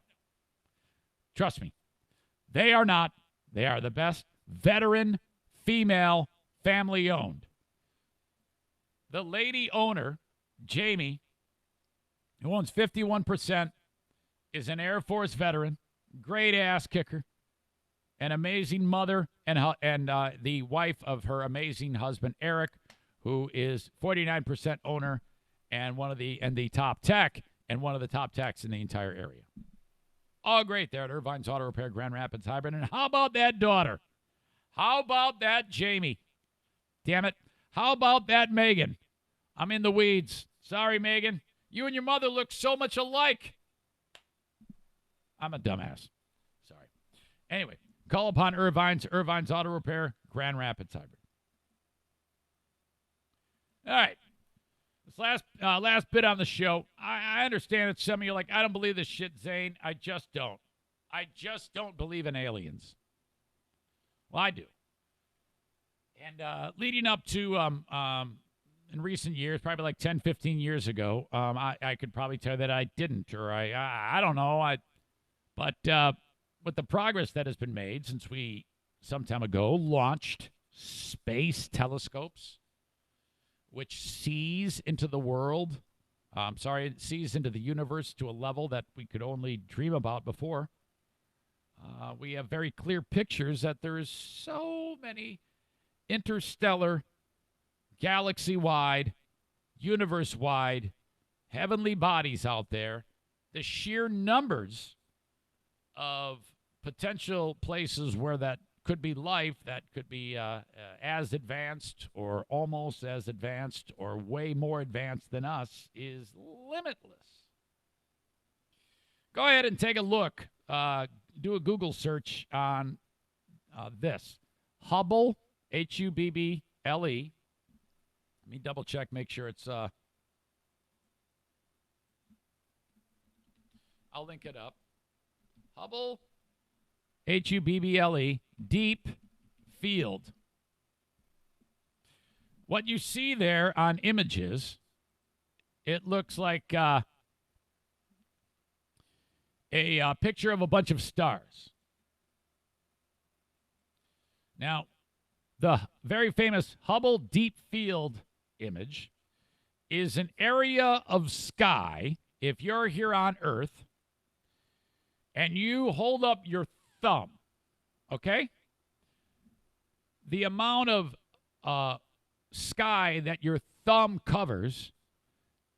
Trust me. They are not. They are the best veteran, female, family-owned. The lady owner, Jamie, who owns 51%, is an Air Force veteran, great ass kicker, an amazing mother, and the wife of her amazing husband, Eric, who is 49% owner and the top tech and one of the top techs in the entire area. All great there at Irvine's Auto Repair, Grand Rapids Hybrid. And how about that daughter? How about that Jamie? Damn it. How about that Megan? I'm in the weeds. Sorry, Megan. You and your mother look so much alike. I'm a dumbass. Sorry. Anyway, call upon Irvine's Auto Repair, Grand Rapids Hybrid. All right. This last bit on the show, I understand that some of you are like, I don't believe this shit, Zane. I just don't. I just don't believe in aliens. Well, I do. And leading up to in recent years, probably like 10, 15 years ago, I could probably tell that I didn't, or I don't know. But with the progress that has been made since we, some time ago, launched space telescopes, which sees into the world, it sees into the universe to a level that we could only dream about before. We have very clear pictures that there is so many interstellar, galaxy-wide, universe-wide, heavenly bodies out there. The sheer numbers of potential places where that could be life, that could be as advanced or almost as advanced or way more advanced than us, is limitless. Go ahead and take a look. Do a Google search on this. Hubble, Hubble. Let me double check, make sure it's... I'll link it up. Hubble, Hubble, deep field. What you see there on images, it looks like a picture of a bunch of stars. Now, the very famous Hubble Deep Field image is an area of sky, if you're here on Earth, and you hold up your thumb, okay? The amount of sky that your thumb covers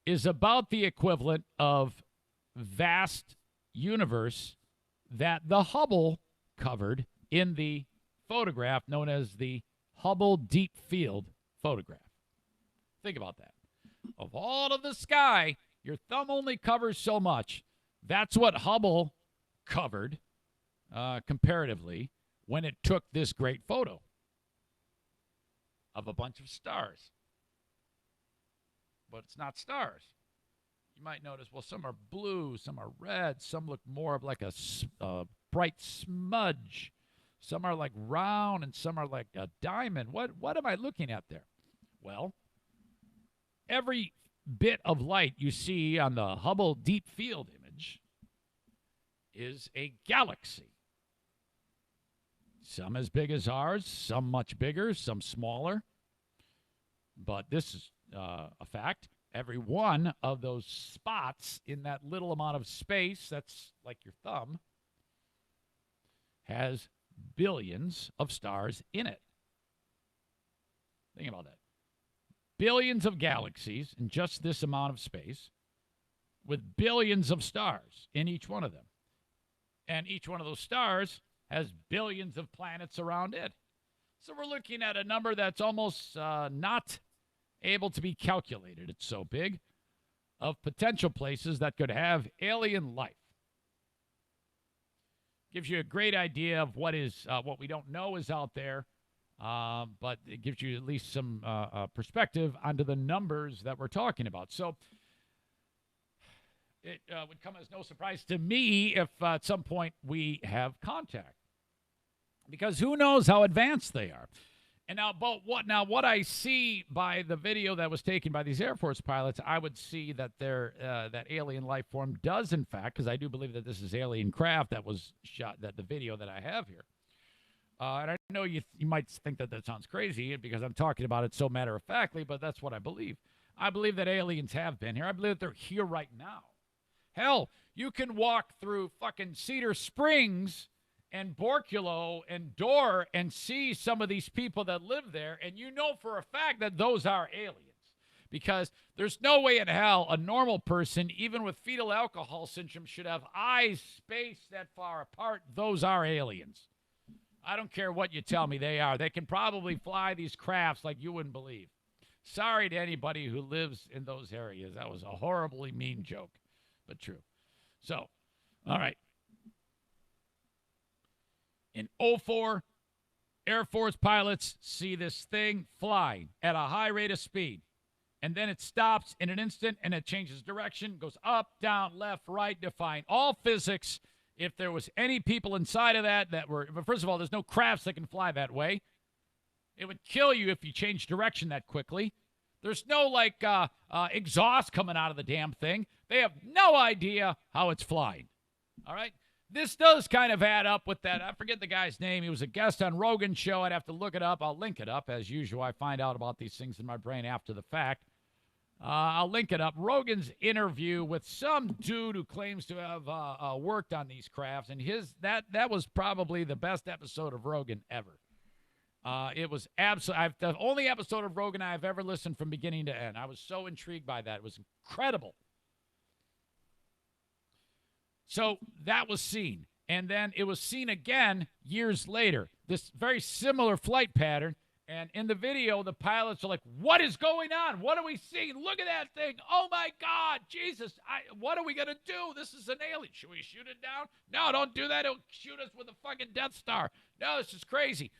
is about the equivalent of vast universe that the Hubble covered in the photograph known as the Hubble Deep Field photograph. Think about that. Of all of the sky, your thumb only covers so much. That's what Hubble covered comparatively when it took this great photo of a bunch of stars. But it's not stars. You might notice, well, some are blue, some are red, some look more of like a bright smudge. Some are like round and some are like a diamond. What am I looking at there? Well, every bit of light you see on the Hubble Deep Field image is a galaxy. Some as big as ours, some much bigger, some smaller. But this is a fact. Every one of those spots in that little amount of space, that's like your thumb, has billions of stars in it. Think about that. Billions of galaxies in just this amount of space with billions of stars in each one of them. And each one of those stars has billions of planets around it. So we're looking at a number that's almost not able to be calculated. It's so big, of potential places that could have alien life. Gives you a great idea of what we don't know is out there, but it gives you at least some perspective onto the numbers that we're talking about. So it would come as no surprise to me if at some point we have contact, because who knows how advanced they are. And what I see by the video that was taken by these Air Force pilots, I would see that that alien life form does, in fact, because I do believe that this is alien craft that was shot, that the video that I have here. And I know you might think that sounds crazy because I'm talking about it so matter-of-factly, but that's what I believe. I believe that aliens have been here. I believe that they're here right now. Hell, you can walk through fucking Cedar Springs and Borculo and Dorr and see some of these people that live there, and you know for a fact that those are aliens. because there's no way in hell a normal person, even with fetal alcohol syndrome, should have eyes spaced that far apart. Those are aliens. I don't care what you tell me they are. They can probably fly these crafts like you wouldn't believe. Sorry to anybody who lives in those areas. That was a horribly mean joke, but true. So, all right. In 04, Air Force pilots see this thing flying at a high rate of speed. And then it stops in an instant, and it changes direction, goes up, down, left, right, defying all physics. If there was any people inside of that were, first of all, there's no crafts that can fly that way. It would kill you if you change direction that quickly. There's no, exhaust coming out of the damn thing. They have no idea how it's flying. All right? This does kind of add up with that. I forget the guy's name. He was a guest on Rogan's show. I'd have to look it up. I'll link it up. As usual, I find out about these things in my brain after the fact. I'll link it up. Rogan's interview with some dude who claims to have worked on these crafts, and that was probably the best episode of Rogan ever. It was absolutely the only episode of Rogan I've ever listened from beginning to end. I was so intrigued by that. It was incredible. So that was seen. And then it was seen again years later. This very similar flight pattern. And in the video, the pilots are like, what is going on? What are we seeing? Look at that thing. Oh, my God. Jesus. What are we going to do? This is an alien. Should we shoot it down? No, don't do that. It'll shoot us with a fucking Death Star. No, this is crazy.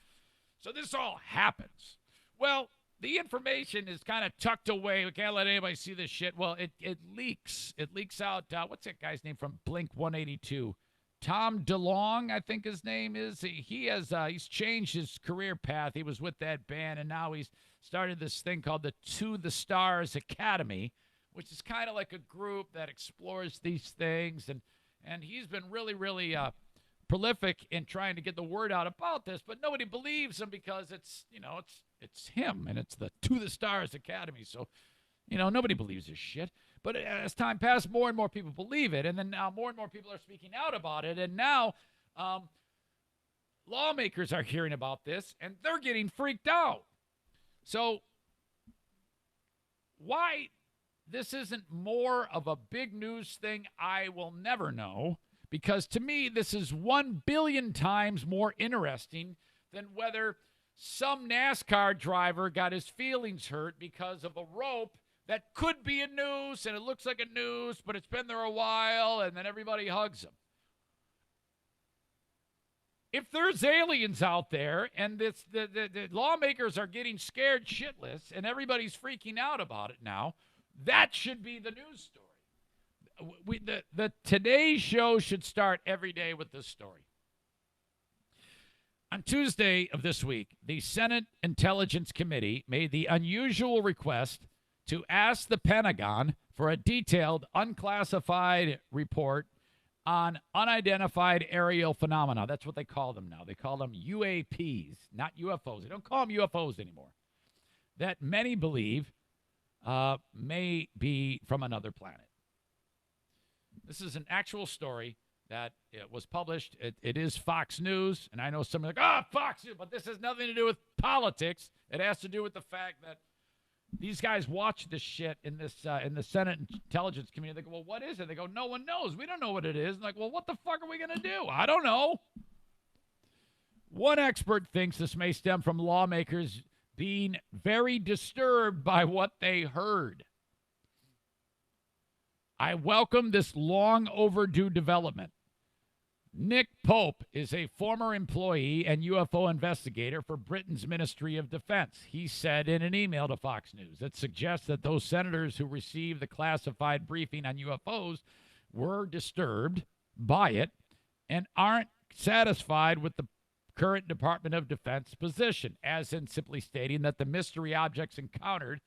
So this all happens. Well, the information is kind of tucked away. We can't let anybody see this shit. Well, it leaks. It leaks out. What's that guy's name from Blink 182? Tom DeLonge, I think his name is. He's changed his career path. He was with that band, and now he's started this thing called the To the Stars Academy, which is kind of like a group that explores these things. And he's been really, really prolific in trying to get the word out about this, but nobody believes him because it's him, and it's the To the Stars Academy. So, nobody believes this shit. But as time passed, more and more people believe it, and then now more and more people are speaking out about it, and now lawmakers are hearing about this, and they're getting freaked out. So why this isn't more of a big news thing, I will never know, because to me, this is 1 billion times more interesting than whether some NASCAR driver got his feelings hurt because of a rope that could be a noose, and it looks like a noose, but it's been there a while, and then everybody hugs him. If there's aliens out there, and the lawmakers are getting scared shitless, and everybody's freaking out about it now, that should be the news story. The Today Show should start every day with this story. On Tuesday of this week, the Senate Intelligence Committee made the unusual request to ask the Pentagon for a detailed, unclassified report on unidentified aerial phenomena. That's what they call them now. They call them UAPs, not UFOs. They don't call them UFOs anymore. That many believe may be from another planet. This is an actual story that it was published. It is Fox News, and I know some are like, Fox News, but this has nothing to do with politics. It has to do with the fact that these guys watch this shit in the Senate Intelligence Committee. They go, well, what is it? They go, no one knows. We don't know what it is. And like, well, what the fuck are we going to do? I don't know. One expert thinks this may stem from lawmakers being very disturbed by what they heard. I welcome this long overdue development. Nick Pope is a former employee and UFO investigator for Britain's Ministry of Defense. He said in an email to Fox News that suggests that those senators who received the classified briefing on UFOs were disturbed by it and aren't satisfied with the current Department of Defense position, as in simply stating that the mystery objects encountered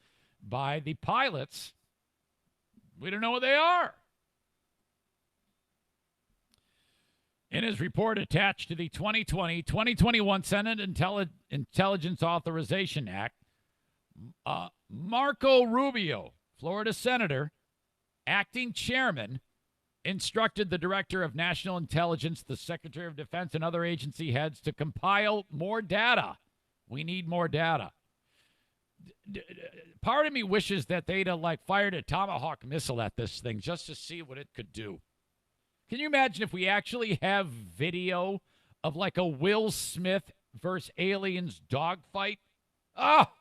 by the pilots, we don't know what they are. In his report attached to the 2020-2021 Senate Intelligence Authorization Act, Marco Rubio, Florida senator, acting chairman, instructed the Director of National Intelligence, the Secretary of Defense, and other agency heads to compile more data. We need more data. Part of me wishes that they'd have, like, fired a Tomahawk missile at this thing just to see what it could do. Can you imagine if we actually have video of, like, a Will Smith versus aliens dogfight? Ah!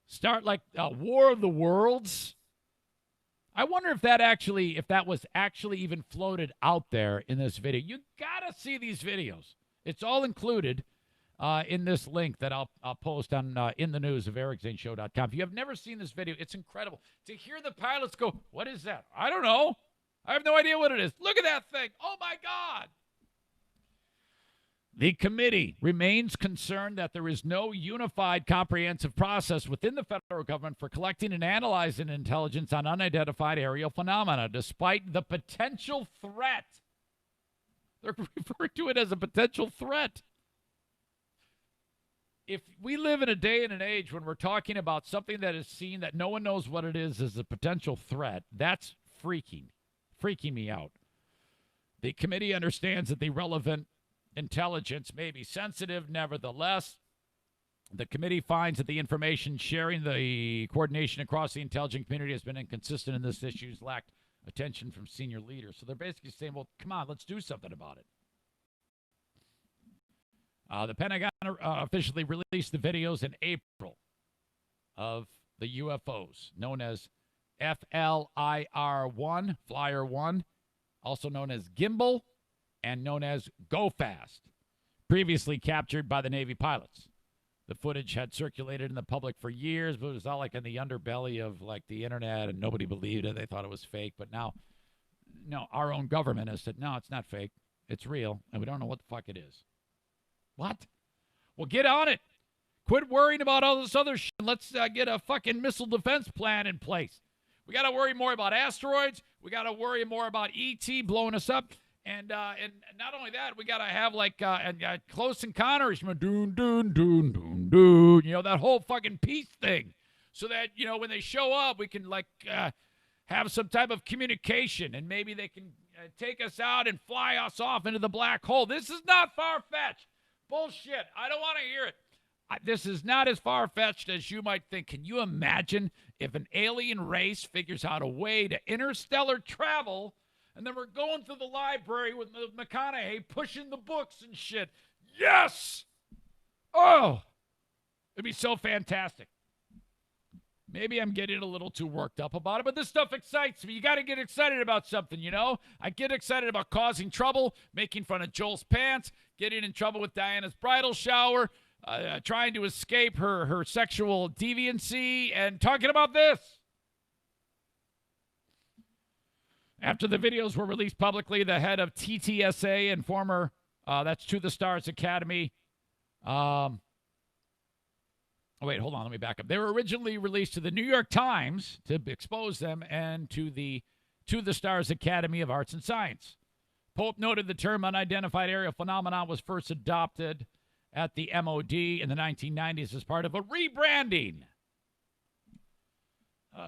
Start like a War of the Worlds. I wonder if that was actually even floated out there in this video. You gotta see these videos. It's all included in this link that I'll post on in the news of ericzaneshow.com. If you have never seen this video, it's incredible to hear the pilots go, "What is that? I don't know. I have no idea what it is. Look at that thing. Oh my God." The committee remains concerned that there is no unified, comprehensive process within the federal government for collecting and analyzing intelligence on unidentified aerial phenomena, despite the potential threat. They're referring to it as a potential threat. If we live in a day and an age when we're talking about something that is seen that no one knows what it is as a potential threat, that's freaking me out. The committee understands that the relevant intelligence may be sensitive. Nevertheless, the committee finds that the information sharing, the coordination across the intelligence community has been inconsistent, and this issue has lacked attention from senior leaders. So they're basically saying, well, come on, let's do something about it. The Pentagon officially released the videos in April of the UFOs, known as FLIR-1, Flyer 1, also known as Gimbal, and known as Go Fast, previously captured by the Navy pilots. The footage had circulated in the public for years, but it was all like in the underbelly of like the internet, and nobody believed it. They thought it was fake. But now, no, our own government has said, no, it's not fake. It's real, and we don't know what the fuck it is. What? Well, get on it. Quit worrying about all this other shit. Let's get a fucking missile defense plan in place. We got to worry more about asteroids. We got to worry more about ET blowing us up. And not only that, we got to have like Close Encounters, doon, doon, doon, doon, doon, that whole fucking peace thing. So that, when they show up, we can like have some type of communication, and maybe they can take us out and fly us off into the black hole. This is not far-fetched. Bullshit. I don't want to hear it. This is not as far-fetched as you might think. Can you imagine if an alien race figures out a way to interstellar travel, and then we're going through the library with McConaughey pushing the books and shit? Yes! Oh! It'd be so fantastic. Maybe I'm getting a little too worked up about it, but this stuff excites me. You got to get excited about something, I get excited about causing trouble, making fun of Joel's pants, getting in trouble with Diana's bridal shower, trying to escape her sexual deviancy, and talking about this. After the videos were released publicly, the head of TTSA and former, that's To the Stars Academy. Wait, hold on. Let me back up. They were originally released to the New York Times to expose them, and to the Stars Academy of Arts and Science. Pope noted the term unidentified aerial phenomenon was first adopted at the MOD in the 1990s as part of a rebranding.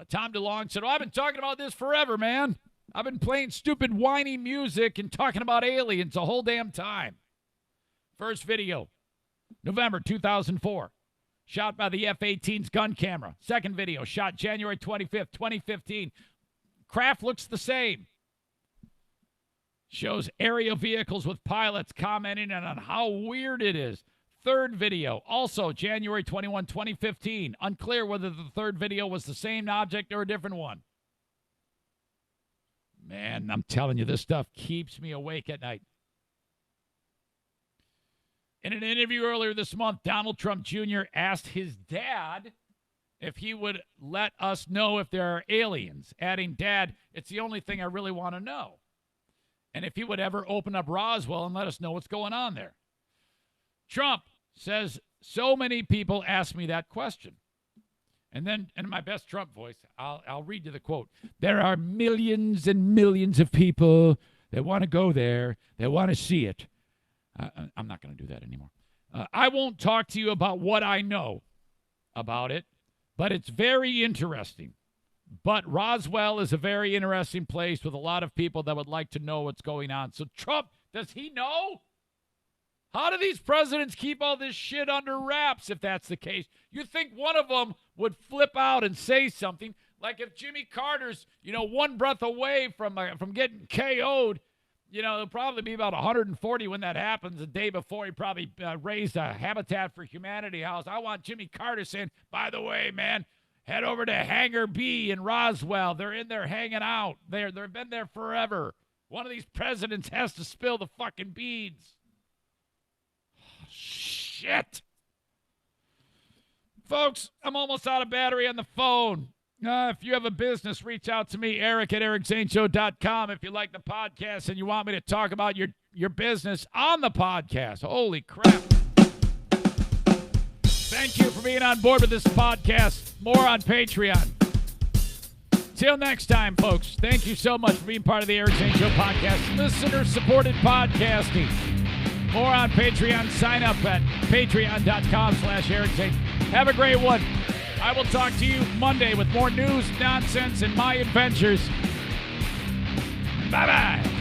Tom DeLonge said, I've been talking about this forever, man. I've been playing stupid, whiny music and talking about aliens the whole damn time. First video, November 2004. Shot by the F-18's gun camera. Second video, shot January 25th, 2015. Craft looks the same. Shows aerial vehicles with pilots commenting on how weird it is. Third video, also January 21, 2015. Unclear whether the third video was the same object or a different one. Man, I'm telling you, this stuff keeps me awake at night. In an interview earlier this month, Donald Trump Jr. asked his dad if he would let us know if there are aliens, adding, Dad, it's the only thing I really want to know. And if he would ever open up Roswell and let us know what's going on there. Trump says, so many people ask me that question. And then, in my best Trump voice, I'll read you the quote. There are millions and millions of people that want to go there, that want to see it. I'm not going to do that anymore. I won't talk to you about what I know about it, but it's very interesting. But Roswell is a very interesting place with a lot of people that would like to know what's going on. So Trump, does he know? How do these presidents keep all this shit under wraps if that's the case? You'd think one of them would flip out and say something. Like if Jimmy Carter's, one breath away from getting KO'd, it'll probably be about 140 when that happens. The day before, he probably raised a Habitat for Humanity house. I want Jimmy Carter saying, by the way, man, head over to Hangar B in Roswell. They're in there hanging out. They've been there forever. One of these presidents has to spill the fucking beads. Oh, shit. Folks, I'm almost out of battery on the phone. If you have a business, reach out to me, Eric at ericzaneshow.com. If you like the podcast and you want me to talk about your business on the podcast. Holy crap. Thank you for being on board with this podcast. More on Patreon. Till next time, folks. Thank you so much for being part of the Eric Zane Show podcast. Listener-supported podcasting. More on Patreon. Sign up at patreon.com/Eric Zane. Have a great one. I will talk to you Monday with more news, nonsense, and my adventures. Bye-bye.